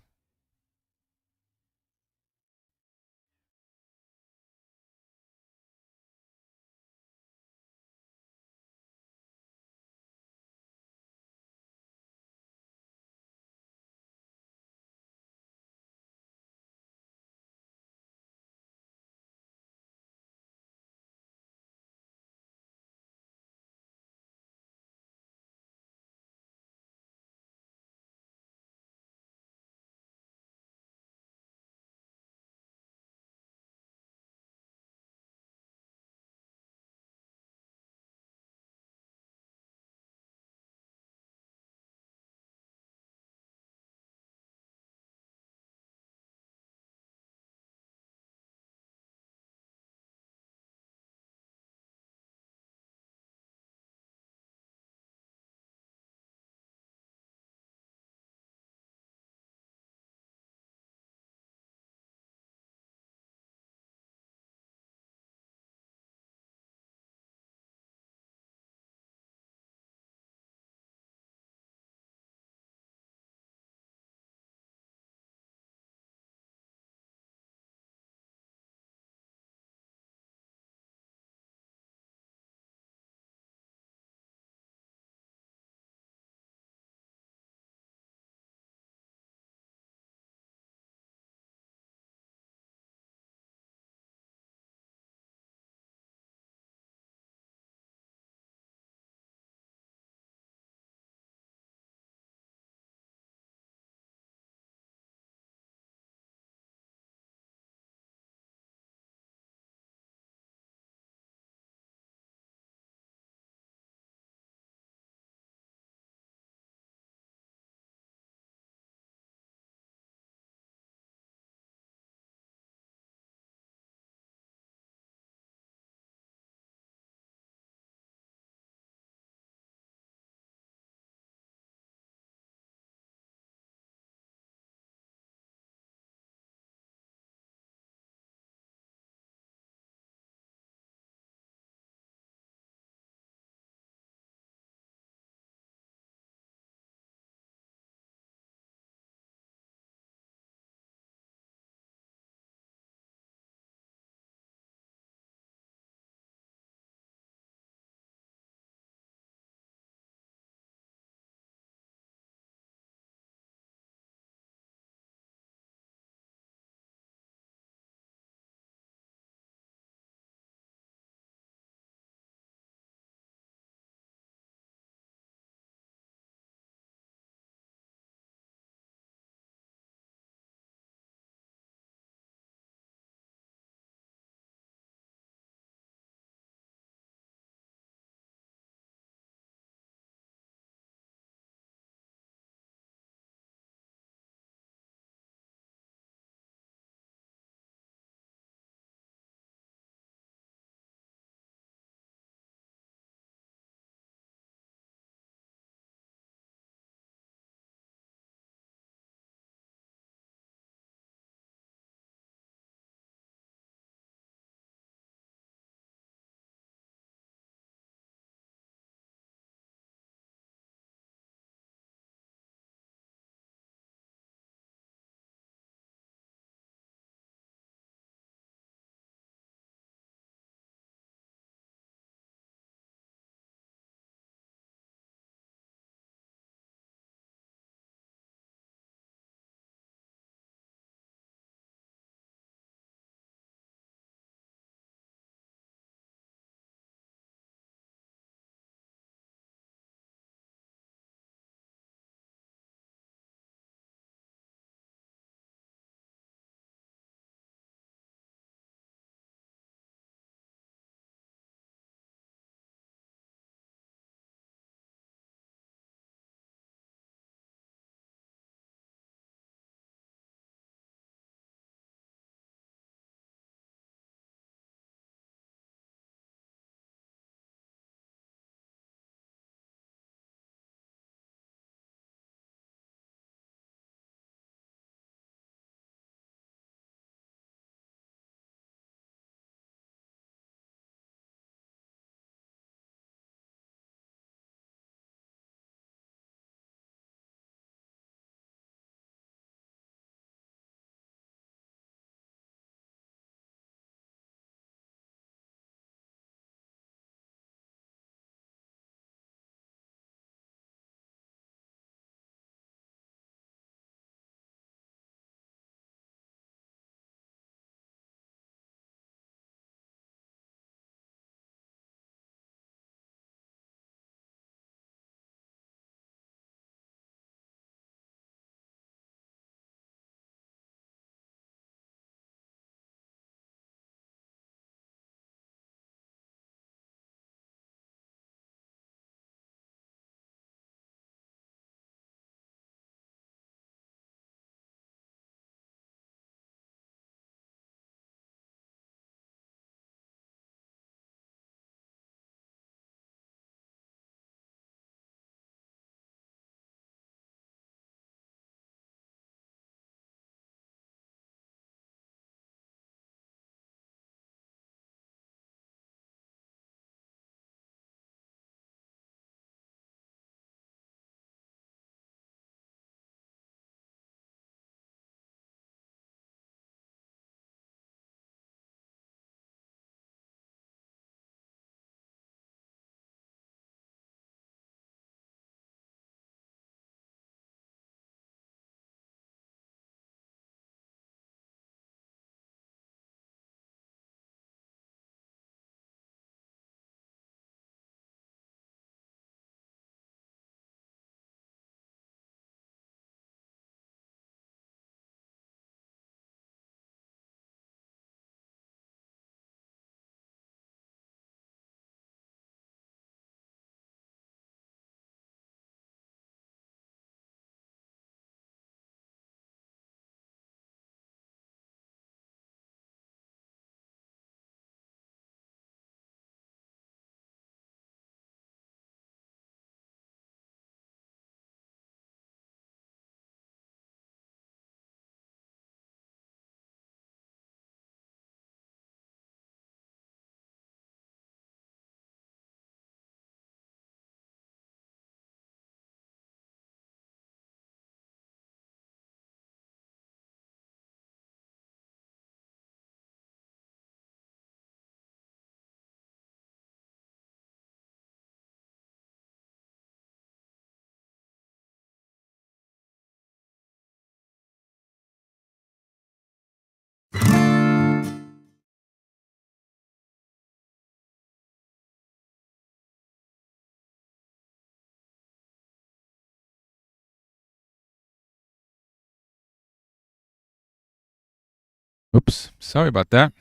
Speaker 1: Oops, sorry about that.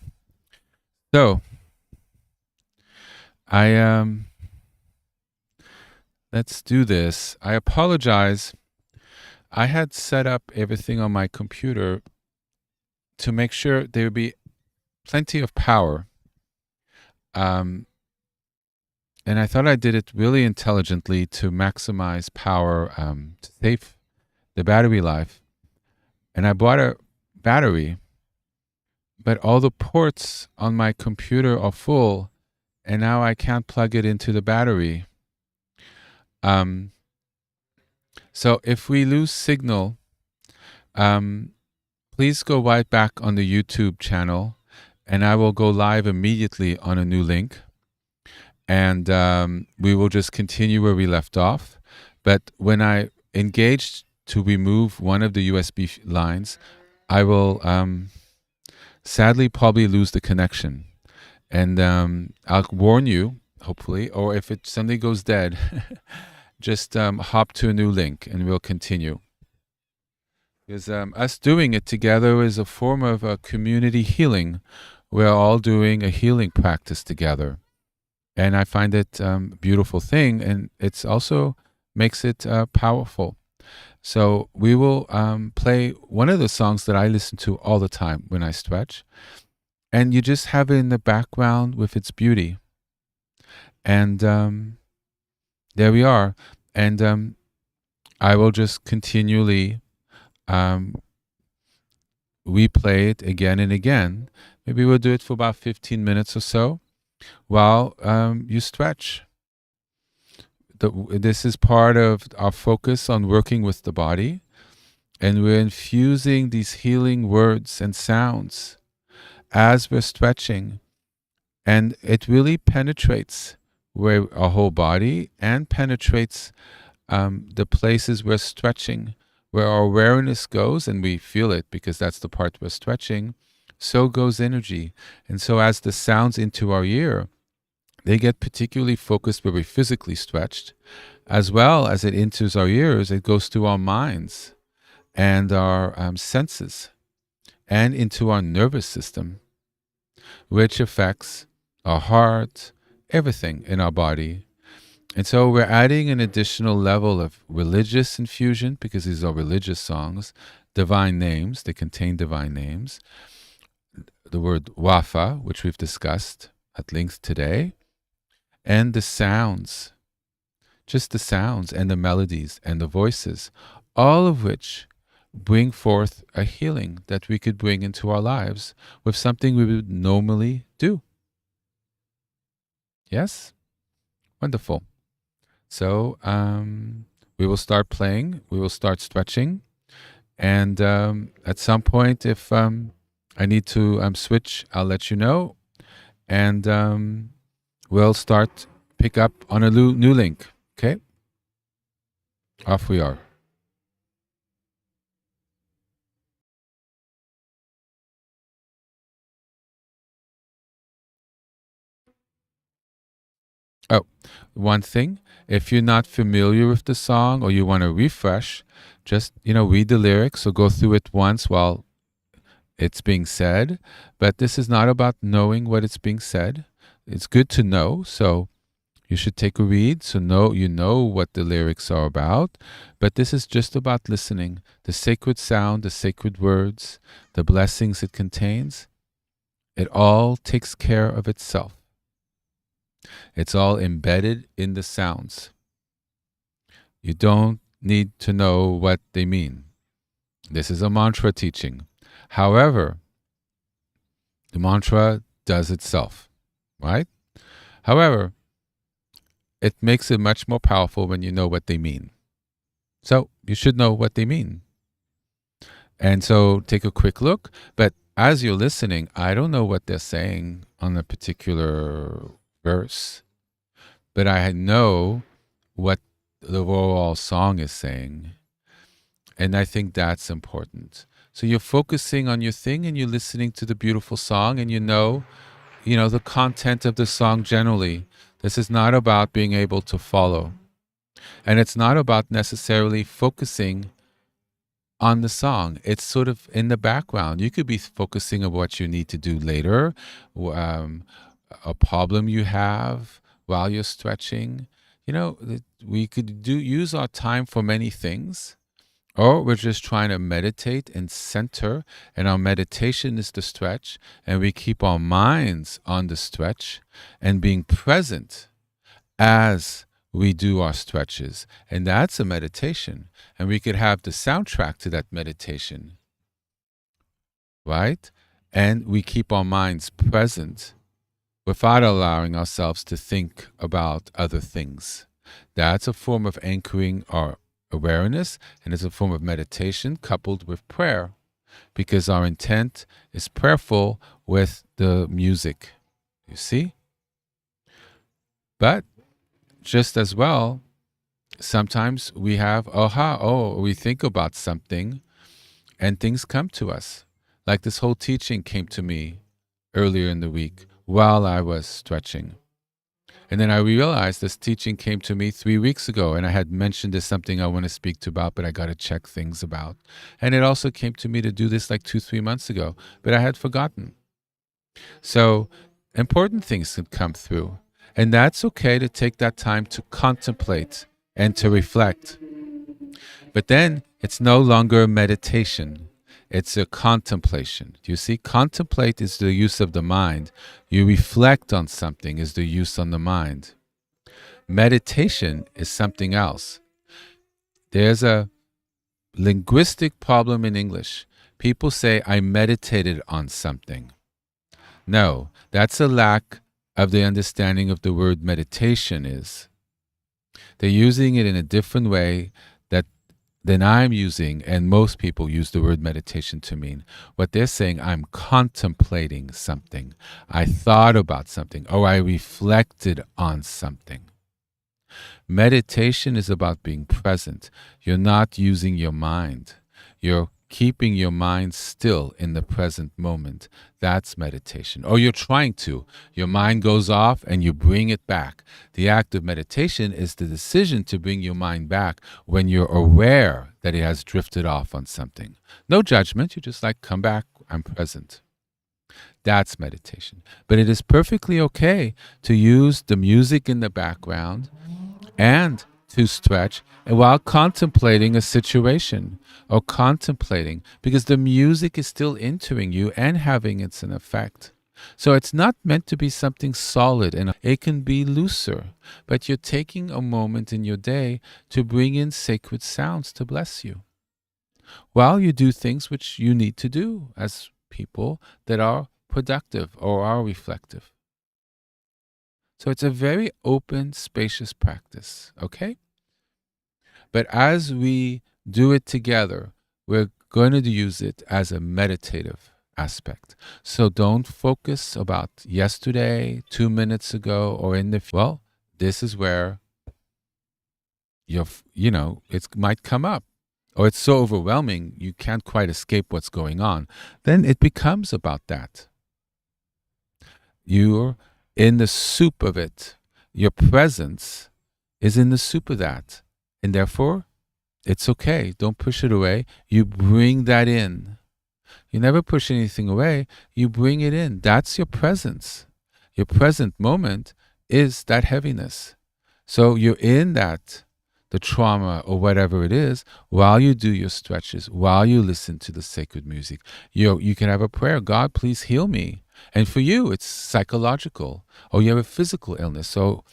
Speaker 1: So I let's do this. I apologize. I had set up everything on my computer to make sure there would be plenty of power. And I thought I did it really intelligently to maximize power, to save the battery life. And I bought a battery, but all the ports on my computer are full, and now I can't plug it into the battery. So if we lose signal, please go right back on the YouTube channel, and I will go live immediately on a new link. And we will just continue where we left off. But when I engaged to remove one of the USB lines, I will sadly probably lose the connection. And I'll warn you, hopefully, or if it suddenly goes dead, just hop to a new link and we'll continue. Because us doing it together is a form of community healing. We're all doing a healing practice together. And I find it a beautiful thing, and it's also makes it powerful. So we will play one of the songs that I listen to all the time when I stretch. And you just have it in the background with its beauty. And there we are. And I will just continually replay it again and again. Maybe we'll do it for about 15 minutes or so while you stretch. This is part of our focus on working with the body. And we're infusing these healing words and sounds as we're stretching. And it really penetrates our whole body and penetrates the places we're stretching, where our awareness goes, and we feel it because that's the part we're stretching, so goes energy. And so as the sounds into our ear, they get particularly focused where we physically stretched, as well as it enters our ears, it goes to our minds and our senses and into our nervous system, which affects our heart, everything in our body. And so we're adding an additional level of religious infusion, because these are religious songs, divine names, they contain divine names. The word wafa, which we've discussed at length today, and the sounds, just the sounds and the melodies and the voices, all of which bring forth a healing that we could bring into our lives with something we would normally do. Yes? Wonderful. So we will start playing, we will start stretching, and at some point, if I need to switch, I'll let you know, and we'll pick up on a new link, okay? Off we are. Oh, one thing, if you're not familiar with the song or you want to refresh, just, read the lyrics or go through it once while it's being said. But this is not about knowing what it's being said. It's good to know, so you should take a read so you know what the lyrics are about. But this is just about listening. The sacred sound, the sacred words, the blessings it contains, it all takes care of itself. It's all embedded in the sounds. You don't need to know what they mean. This is a mantra teaching. However, the mantra does itself, right? However, it makes it much more powerful when you know what they mean. So you should know what they mean. And so take a quick look. But as you're listening, I don't know what they're saying on a particular verse, but I know what the overall song is saying. And I think that's important. So you're focusing on your thing and you're listening to the beautiful song, and you know the content of the song generally. This is not about being able to follow. And it's not about necessarily focusing on the song. It's sort of in the background. You could be focusing on what you need to do later, a problem you have while you're stretching. We could use our time for many things, or we're just trying to meditate and center, and our meditation is the stretch, and we keep our minds on the stretch and being present as we do our stretches. And that's a meditation. And we could have the soundtrack to that meditation, right? And we keep our minds present without allowing ourselves to think about other things. That's a form of anchoring our awareness, and it's a form of meditation coupled with prayer, because our intent is prayerful with the music, you see? But just as well, sometimes we have we think about something and things come to us. Like this whole teaching came to me earlier in the week while I was stretching. And then I realized this teaching came to me 3 weeks ago, and I had mentioned there's something I want to speak to about, but I got to check things about. And it also came to me to do this like 2-3 months ago, but I had forgotten. So important things can come through. And that's okay to take that time to contemplate and to reflect. But then it's no longer a meditation. It's a contemplation. Do you see? Contemplate is the use of the mind. You reflect on something is the use on the mind. Meditation is something else. There's a linguistic problem in English. People say, I meditated on something. No, that's a lack of the understanding of the word meditation is. They're using it in a different way than I'm using, and most people use the word meditation to mean. What they're saying, I'm contemplating something. I thought about something, or I reflected on something. Meditation is about being present. You're not using your mind. You're keeping your mind still in the present moment. That's meditation. Or you're trying to. Your mind goes off and you bring it back. The act of meditation is the decision to bring your mind back when you're aware that it has drifted off on something. No judgment. You just like, come back, I'm present. That's meditation. But it is perfectly okay to use the music in the background and to stretch while contemplating a situation or contemplating, because the music is still entering you and having its an effect. So it's not meant to be something solid, and it can be looser, but you're taking a moment in your day to bring in sacred sounds to bless you while you do things which you need to do as people that are productive or are reflective. So it's a very open, spacious practice, okay? But as we do it together, we're going to use it as a meditative aspect. So don't focus about yesterday, 2 minutes ago, or in the future. Well, this is where it might come up, or it's so overwhelming you can't quite escape what's going on. Then it becomes about that. You're in the soup of it. Your presence is in the soup of that. And therefore, it's okay. Don't push it away. You bring that in. You never push anything away. You bring it in. That's your presence. Your present moment is that heaviness. So you're in that, the trauma or whatever it is, while you do your stretches, while you listen to the sacred music. You can have a prayer, God, please heal me. And for you, it's psychological, or you have a physical illness. So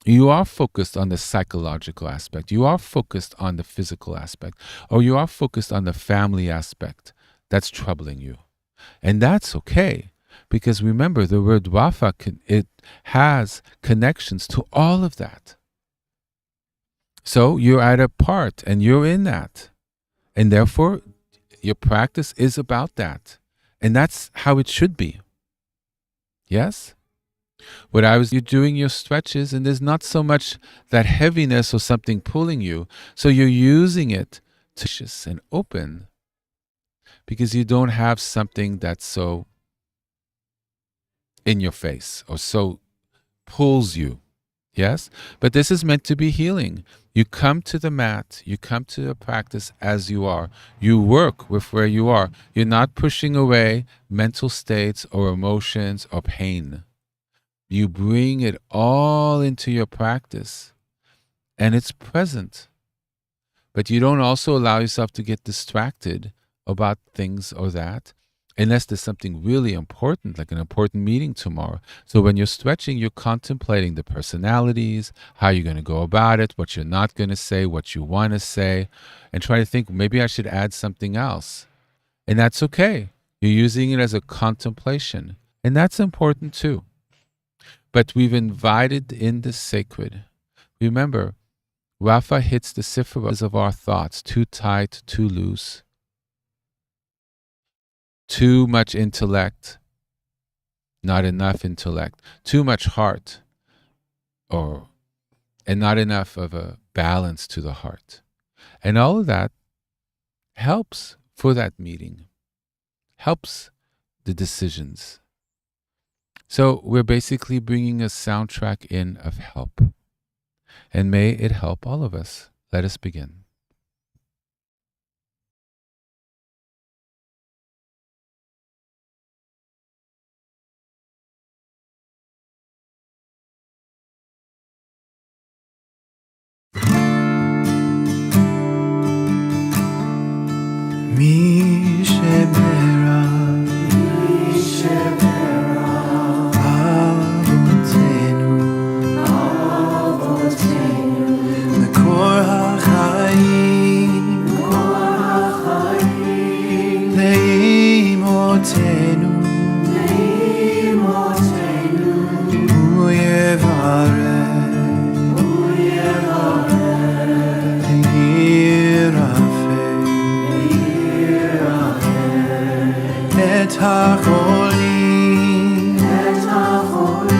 Speaker 1: you are focused on the psychological aspect. You are focused on the physical aspect, or you are focused on the family aspect that's troubling you. And that's okay, because remember, the word Rafa, it has connections to all of that. So you're at a part, and you're in that. And therefore, your practice is about that. And that's how it should be. Yes? You're doing your stretches, and there's not so much that heaviness or something pulling you. So you're using it to just and open, because you don't have something that's so in your face or so pulls you. Yes? But this is meant to be healing. You come to the mat, you come to the practice as you are. You work with where you are. You're not pushing away mental states or emotions or pain. You bring it all into your practice, and it's present. But you don't also allow yourself to get distracted about things or that, unless there's something really important, like an important meeting tomorrow. So when you're stretching, you're contemplating the personalities, how you're going to go about it, what you're not going to say, what you want to say, and try to think, maybe I should add something else. And that's okay. You're using it as a contemplation. And that's important too. But we've invited in the sacred. Remember, Rafa hits the sifra of our thoughts, too tight, too loose. Too much intellect, not enough intellect. Too much heart, and not enough of a balance to the heart. And all of that helps for that meeting, helps the decisions. So we're basically bringing a soundtrack in of help. And may it help all of us. Let us begin.
Speaker 2: מי שברא אבותינו מקור החיים לאמותינו הוא יברך את החולים, את החולים,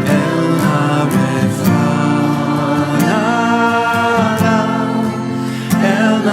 Speaker 2: אל הרפואה, אל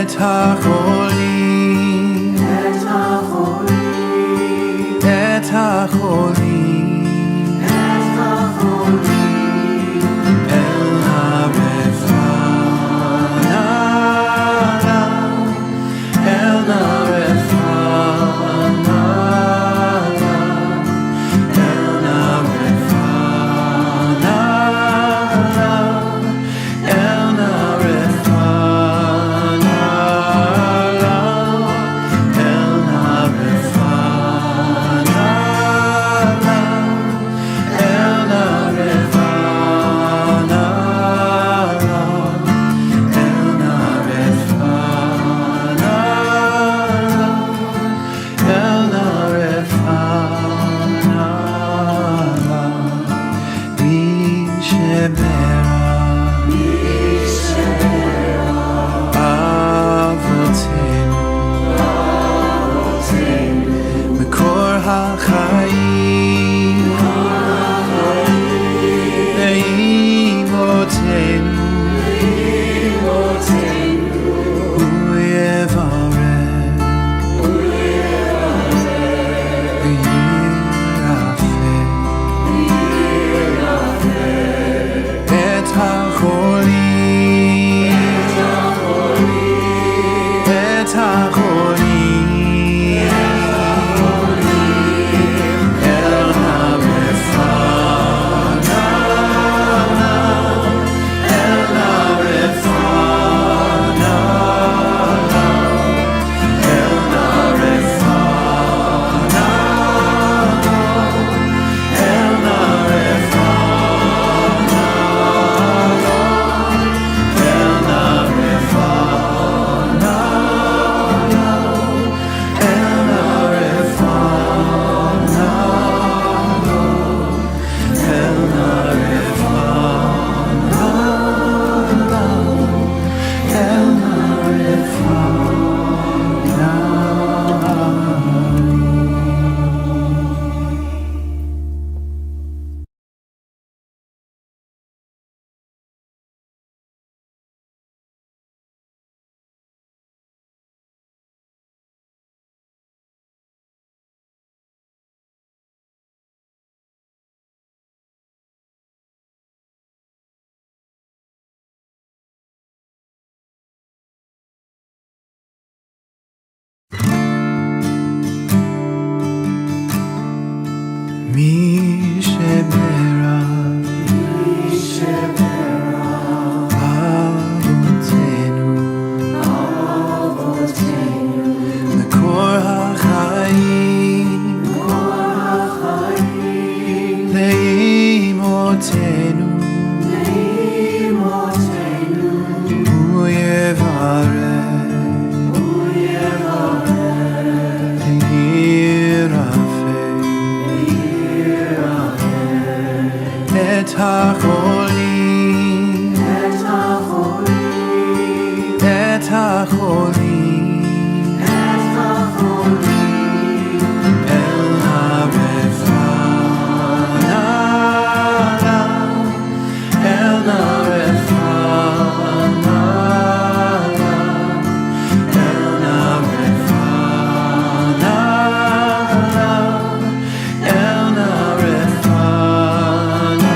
Speaker 2: את החולים מי שברא אבותינו מקור החיים לאמותינו הוא יברך וירפא את החולים אל נא רפא נא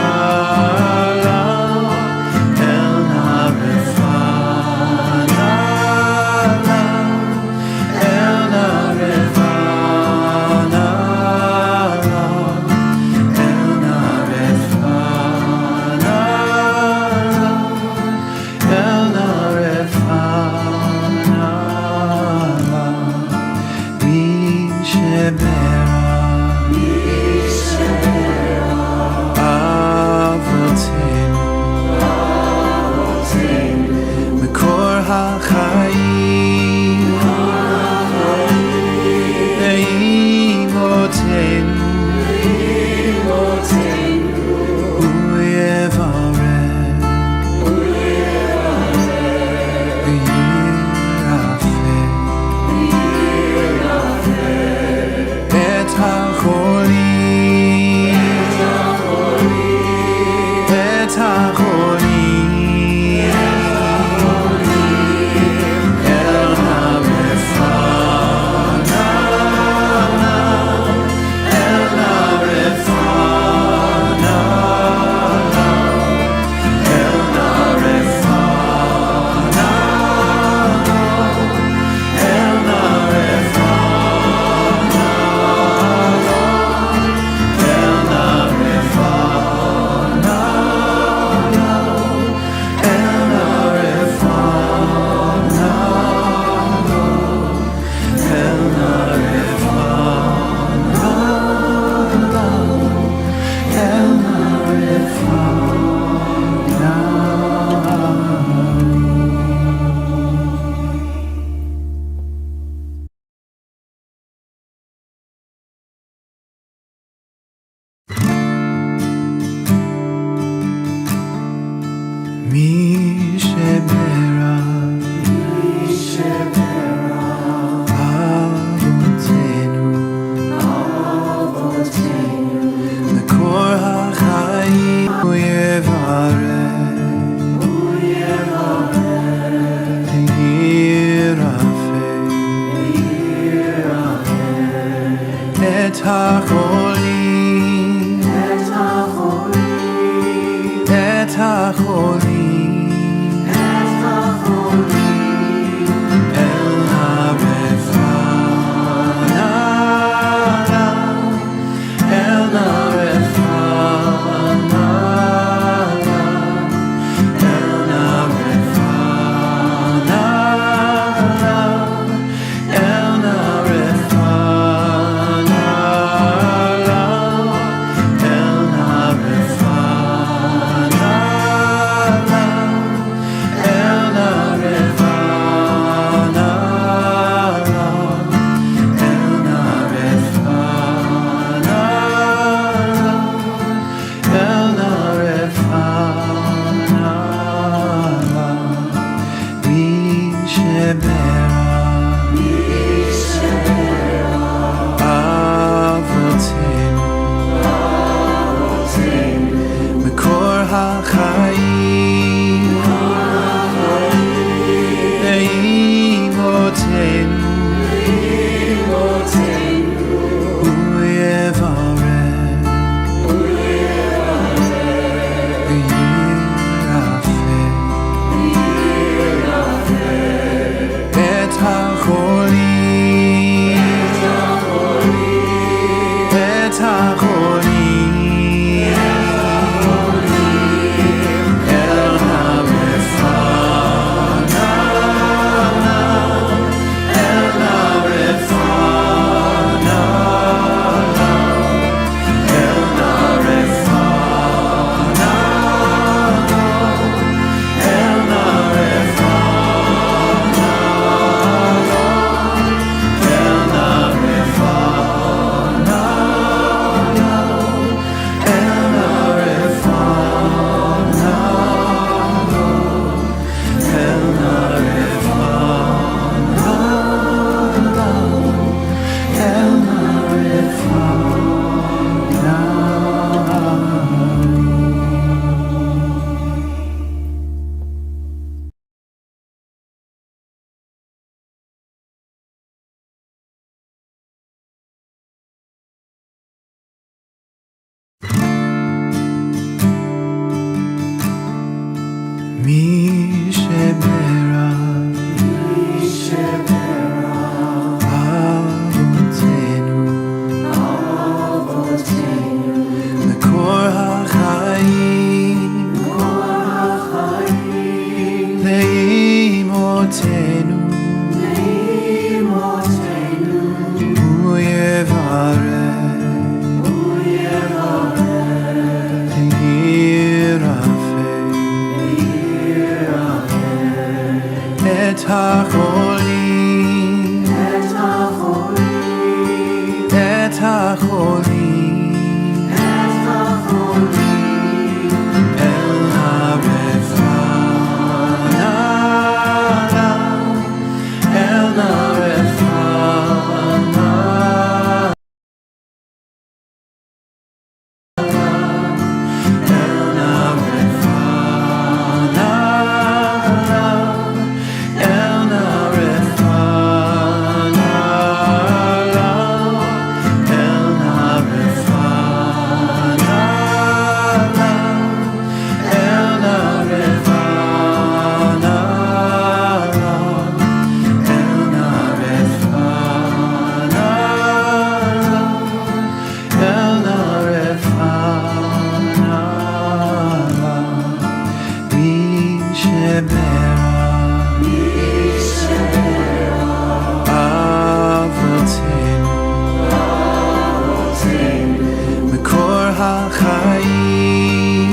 Speaker 2: החיים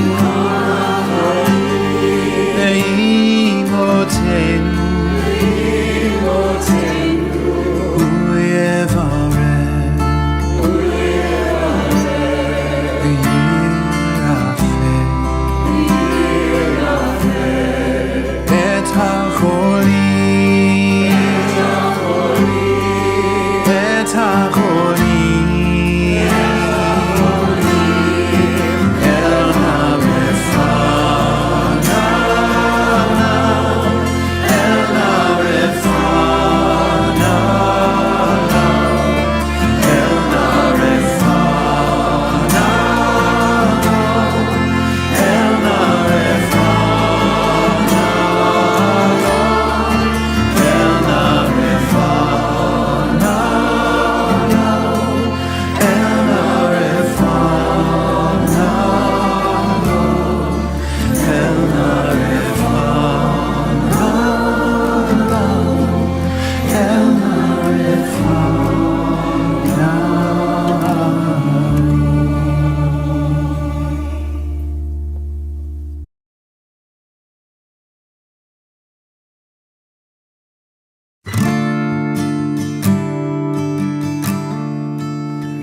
Speaker 2: לאמותינו הוא יברך וירפא את החולים את החולים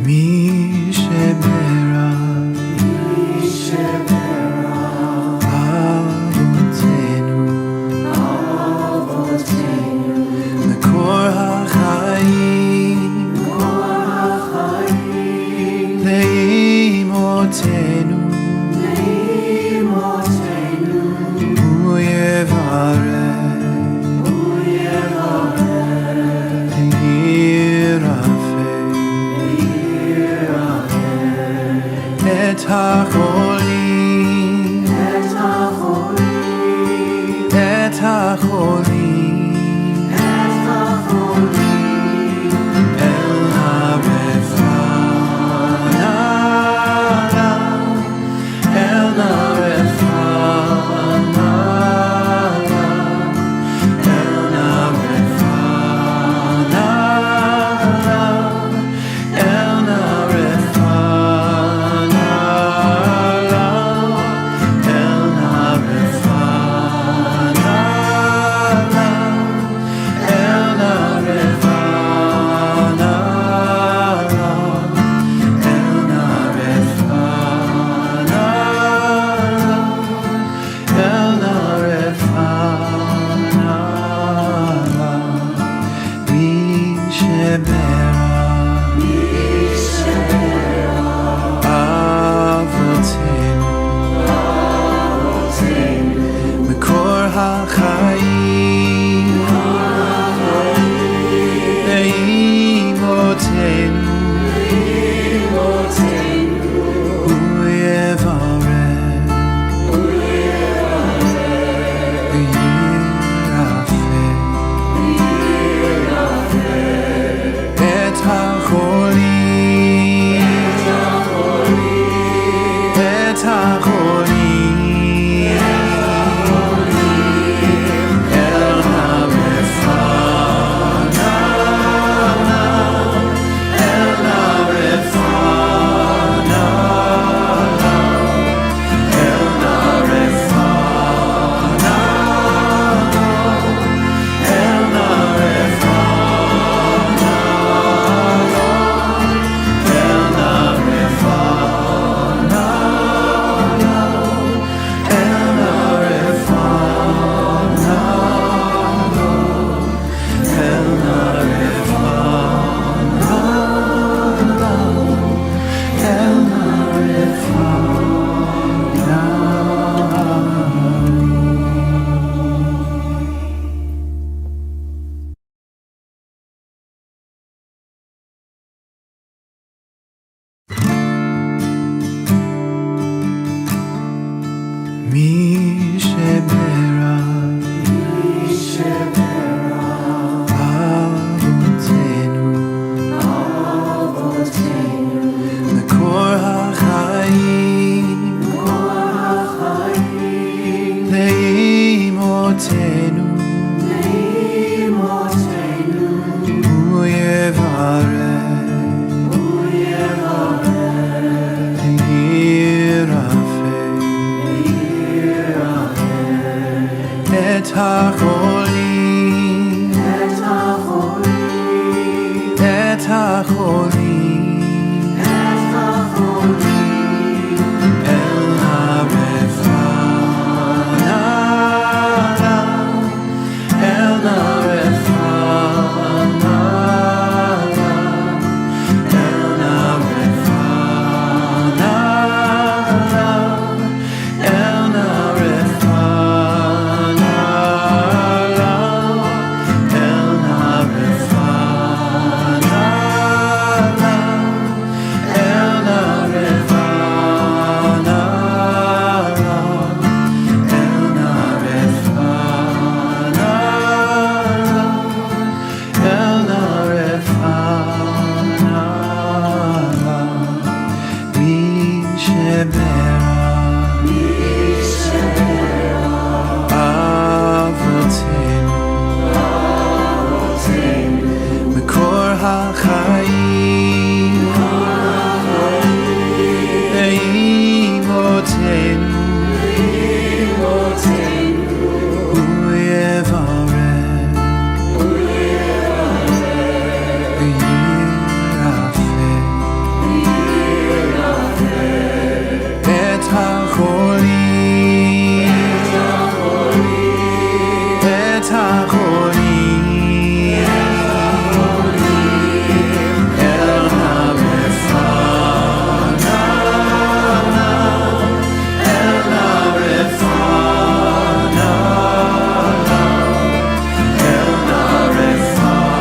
Speaker 2: מי שברא אבותינו מקור החיים לאמותינו הוא יברך וירפא את החולים את החולים אל הרפואה אל הרפואה Shemera Avotenu Mekor HaChaim Ve'imotenu Hu yevarech v'yirafeh Et HaCholim Et HaCholim El HaRefanav El HaRefanav El HaRefanav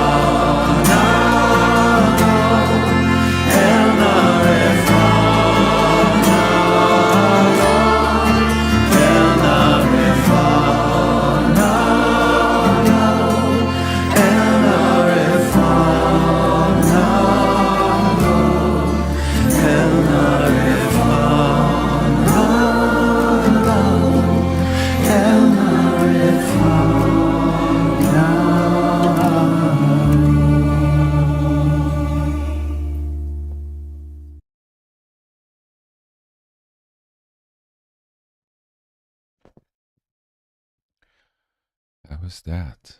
Speaker 2: El
Speaker 1: How was that?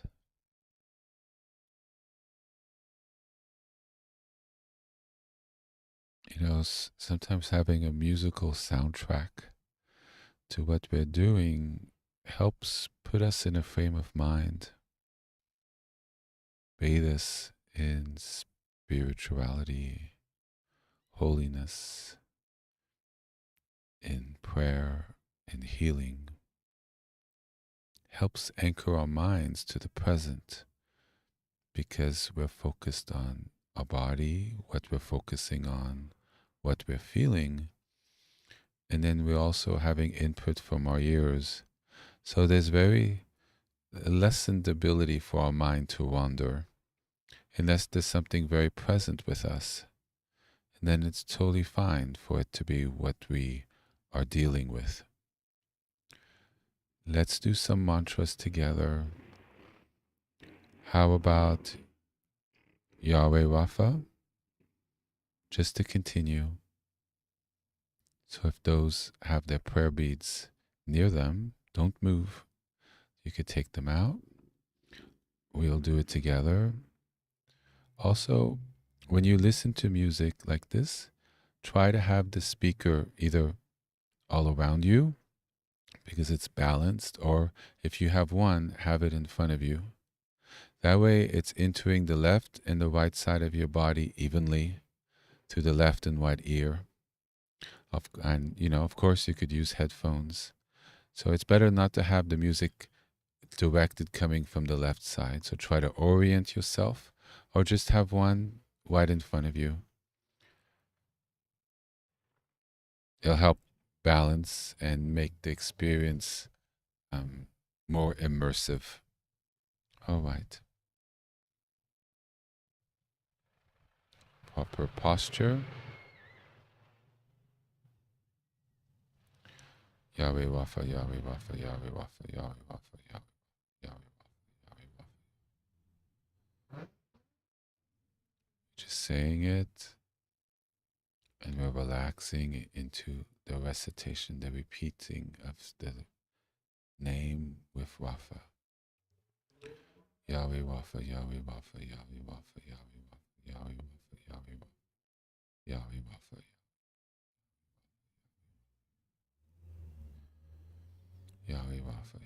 Speaker 1: You know, sometimes having a musical soundtrack to what we're doing helps put us in a frame of mind, bathe us in spirituality, holiness, in prayer, in healing, helps anchor our minds to the present because we're focused on our body, what we're focusing on, what we're feeling, and then we're also having input from our ears. So there's very lessened ability for our mind to wander unless there's something very present with us. And then it's totally fine for it to be what we are dealing with. Let's do some mantras together. How about Yahweh Rapha? Just to continue. So if those have their prayer beads near them, don't move. You could take them out. We'll do it together. Also, when you listen to music like this, try to have the speaker either all around you because it's balanced, or if you have one, have it in front of you. That way it's entering the left and the right side of your body evenly through the left and right ear. And, of course, you could use headphones. So it's better not to have the music directed coming from the left side. So try to orient yourself or just have one right in front of you. It'll help balance and make the experience more immersive. All right. Proper posture. Yahweh Rapha, Yahweh Rapha, Yahweh Rapha, Yahweh Rapha, Yahweh, Yahweh Rapha, Yahweh Rapha. Just saying it, and we're relaxing into the recitation, the repeating of the name with Rapha. Yahweh Rapha, Yahweh Rapha, Yahweh Rapha, Yahweh Rapha, Yahweh Rapha, Yahweh Rapha, Yahweh Rapha, Yahweh Rapha.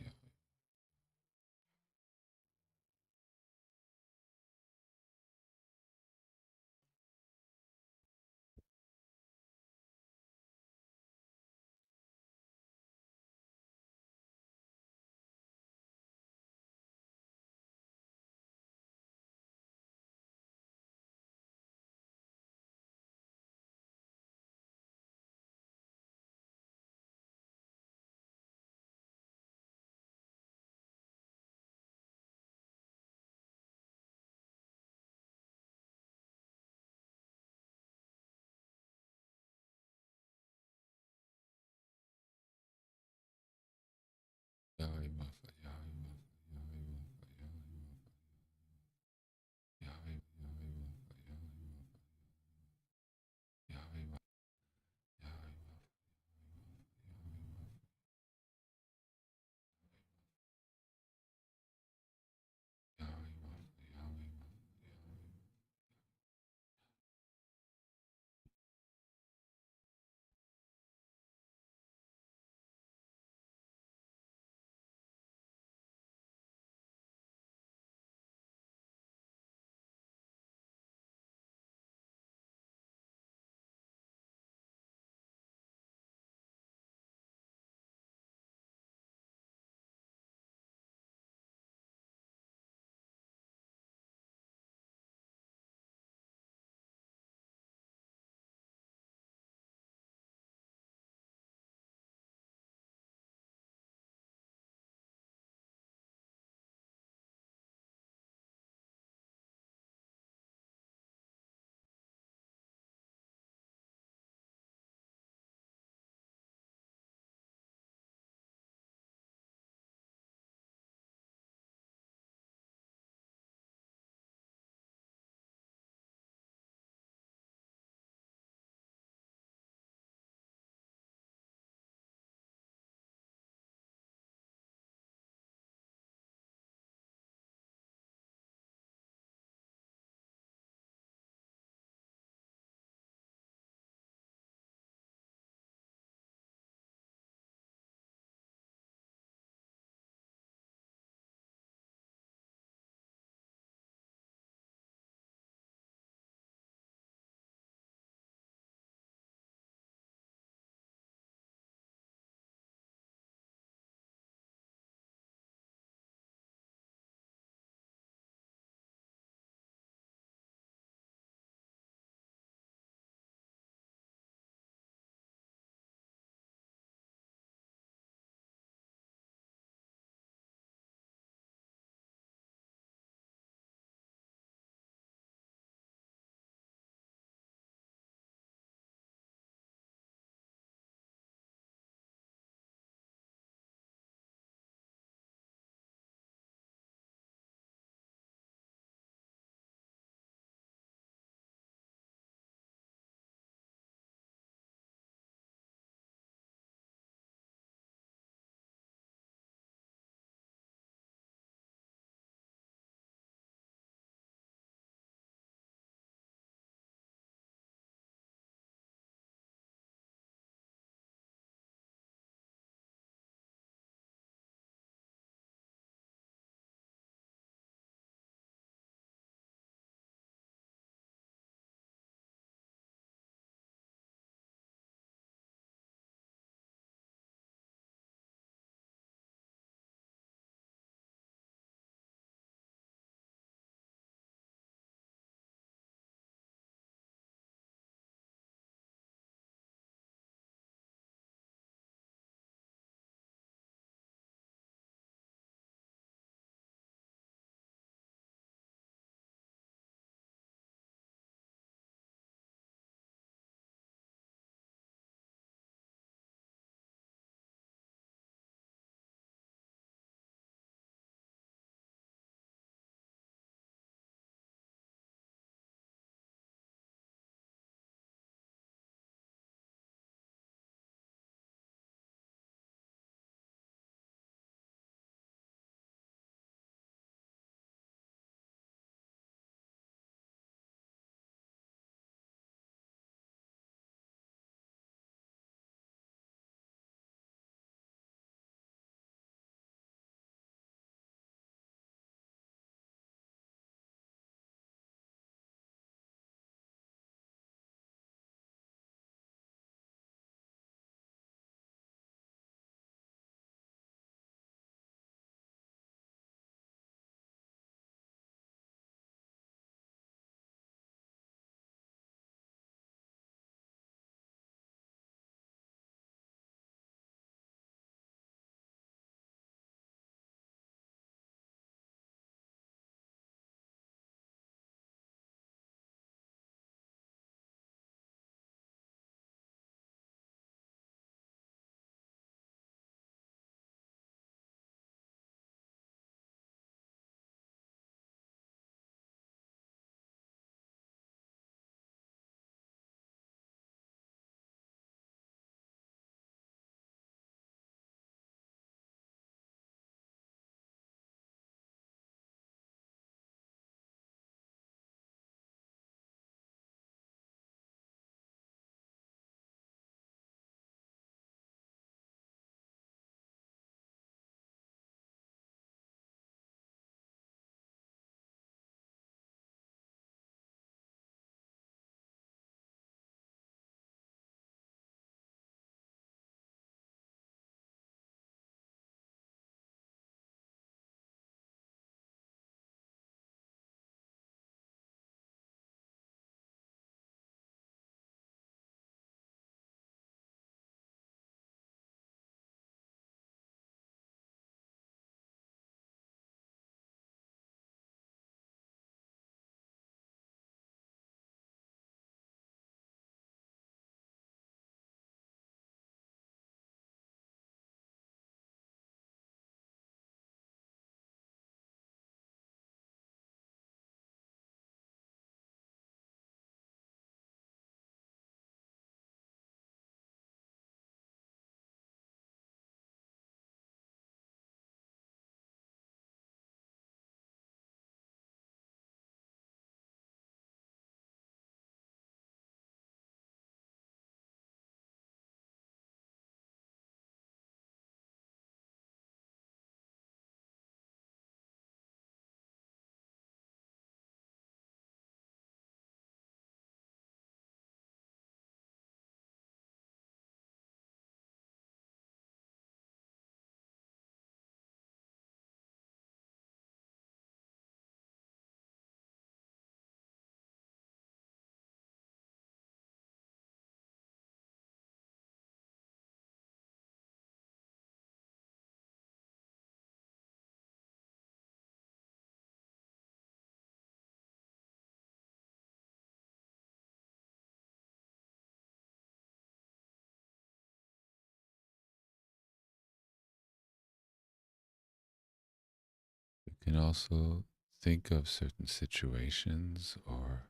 Speaker 1: can also think of certain situations or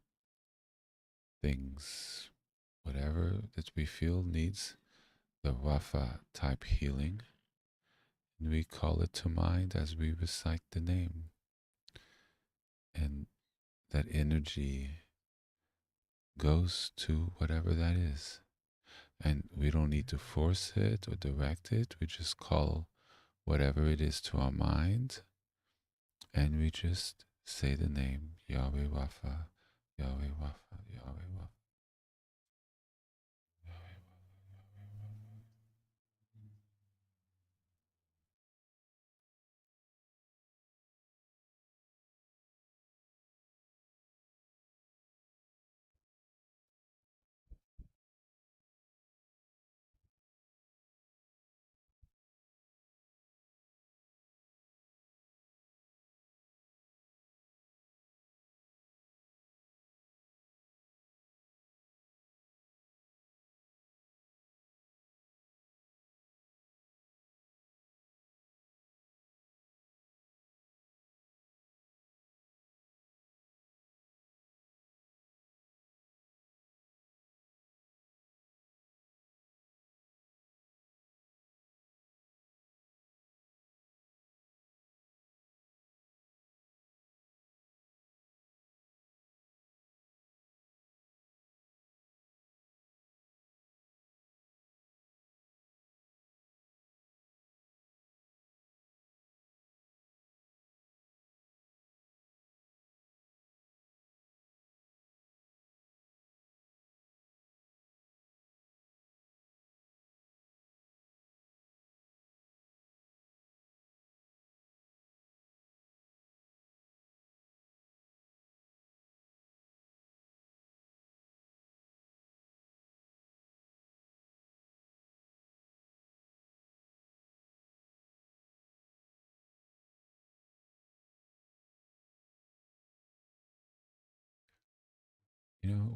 Speaker 1: things, whatever that we feel needs the Wafa type healing, and we call it to mind as we recite the name. And that energy goes to whatever that is. And we don't need to force it or direct it. We just call whatever it is to our mind, and we just say the name Yahweh Wafa, Yahweh Wafa, Yahweh Wafa.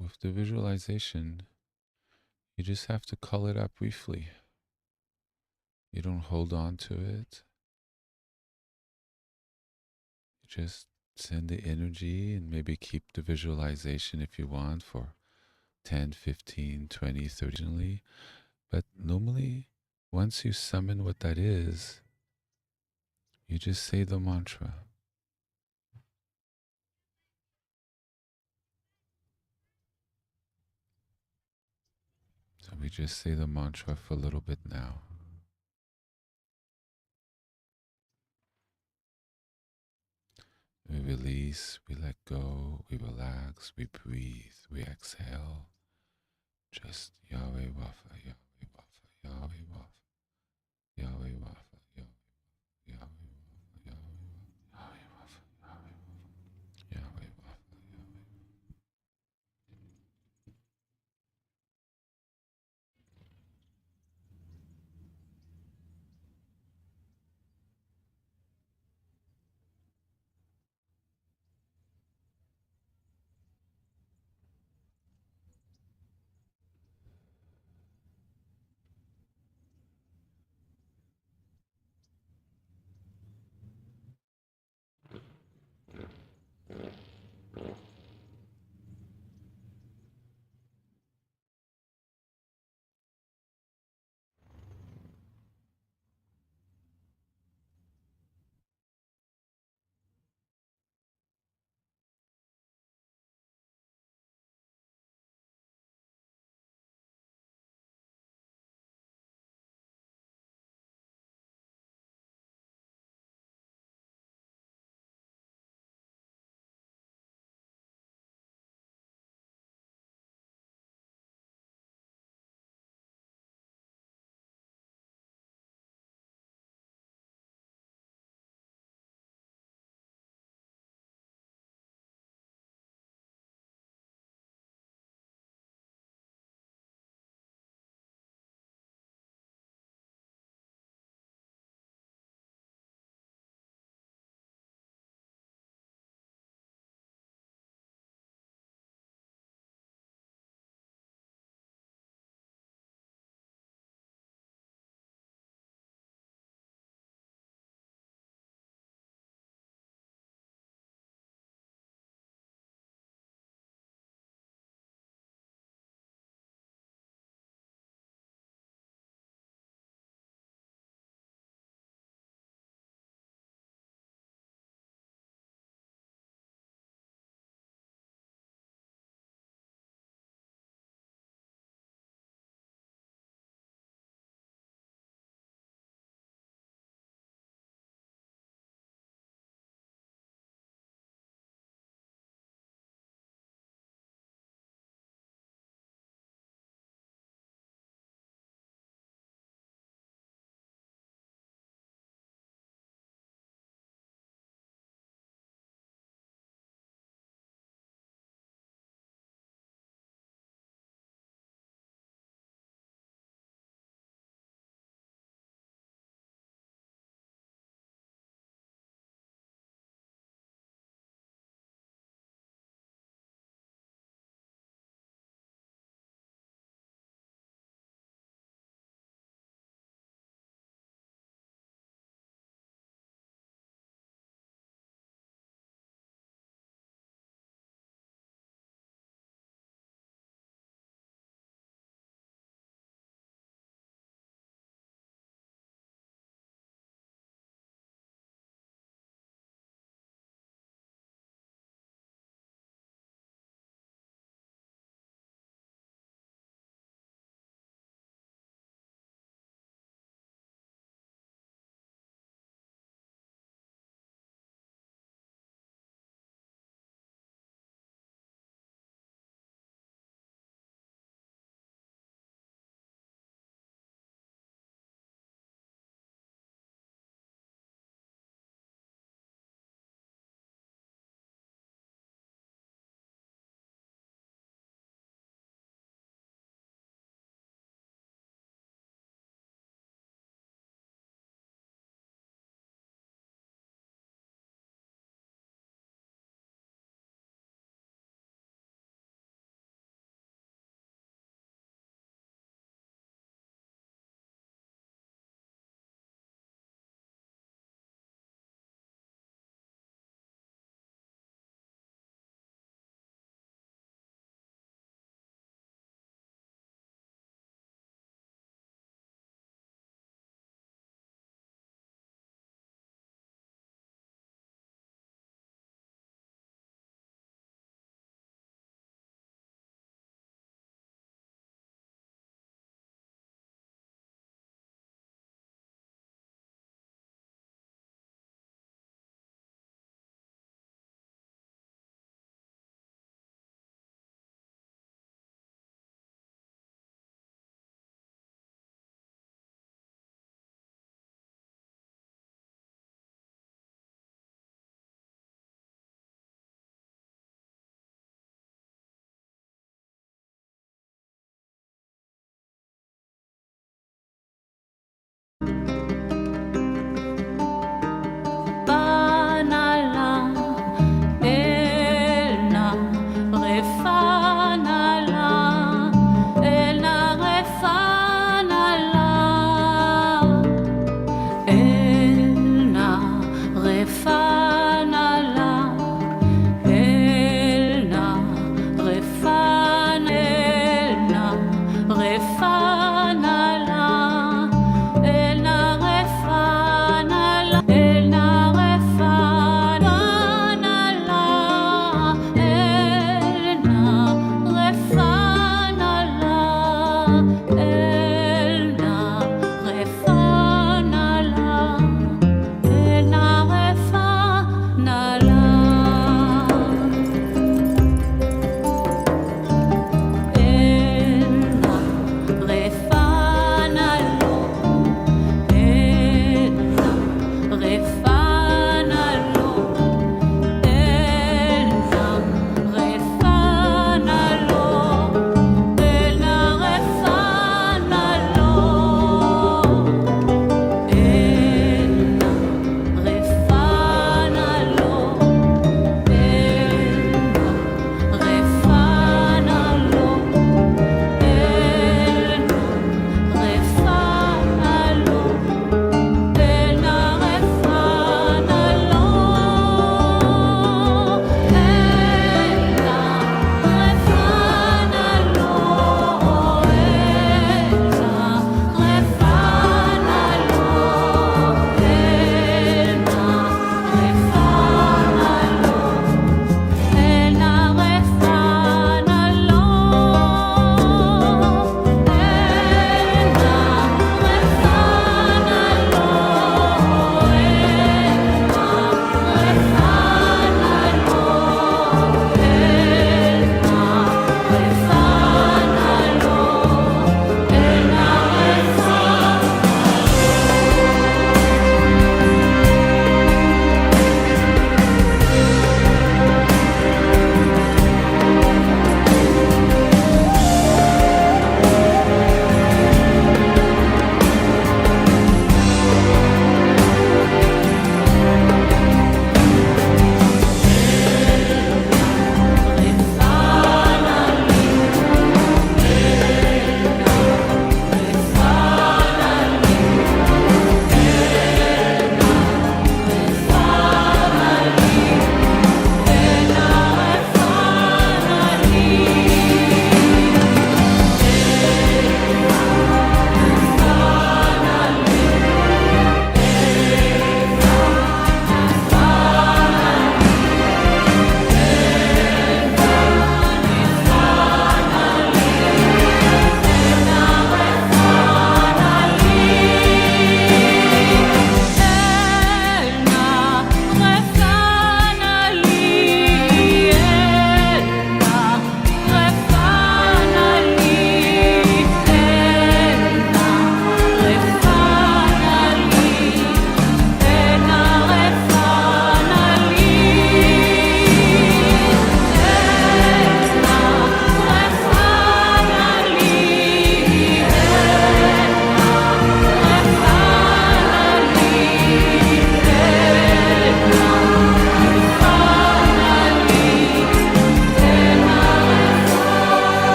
Speaker 1: With the visualization, you just have to call it up briefly. You don't hold on to it. You just send the energy and maybe keep the visualization if you want for 10, 15, 20, 30. But normally, once you summon what that is, you just say the mantra. So we just say the mantra for a little bit now. We release, we let go, we relax, we breathe, we exhale. Just Yahweh Wafa, Yahweh Wafa, Yahweh Wafa, Yahweh Wafa, Yahweh Wafa, Yahweh Wafa, Yahweh Wafa.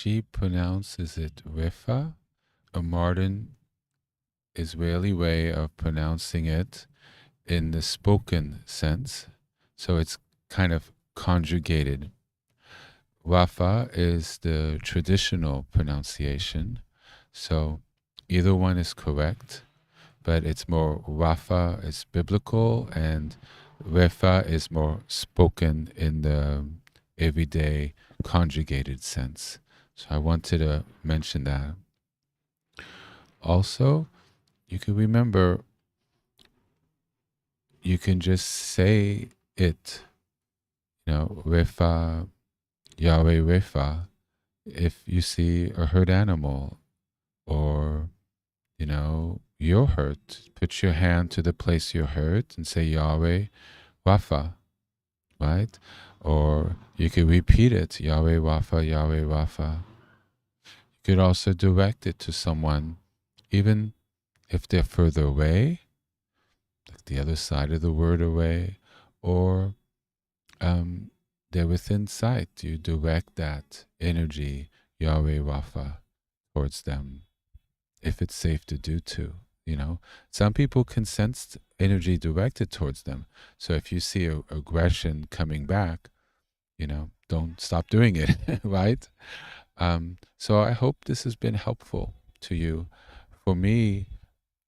Speaker 1: she pronounces it Refa, a modern Israeli way of pronouncing it in the spoken sense. So it's kind of conjugated. Wafa is the traditional pronunciation. So either one is correct, but it's more Wafa is biblical and Refa is more spoken in the everyday conjugated sense. So I wanted to mention that. Also, you can remember, you can just say it, Refa, Yahweh Refa, if you see a hurt animal or, you're hurt. Put your hand to the place you're hurt and say Yahweh Wafa, right? Or you could repeat it, Yahweh Wafa, Yahweh Wafa. You could also direct it to someone, even if they're further away, like the other side of the word away, or they're within sight. You direct that energy, Yahweh Wafa, towards them, if it's safe to do to. Some people can sense energy directed towards them. So if you see aggression coming back, don't stop doing it, right? So I hope this has been helpful to you. For me,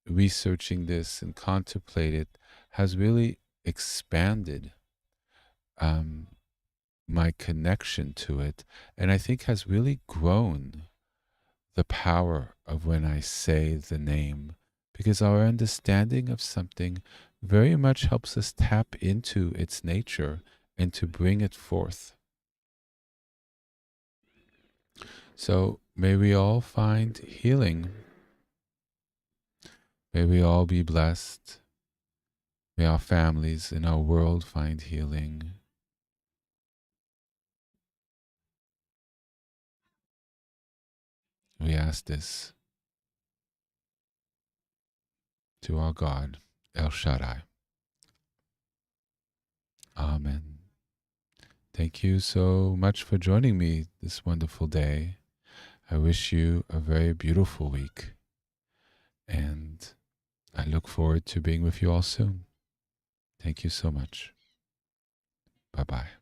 Speaker 1: researching this and contemplating it has really expanded my connection to it, and I think has really grown the power of when I say the name, because our understanding of something very much helps us tap into its nature and to bring it forth. So may we all find healing. May we all be blessed. May our families and our world find healing. We ask this to our God, El Shaddai. Amen. Thank you so much for joining me this wonderful day. I wish you a very beautiful week, and I look forward to being with you all soon. Thank you so much. Bye-bye.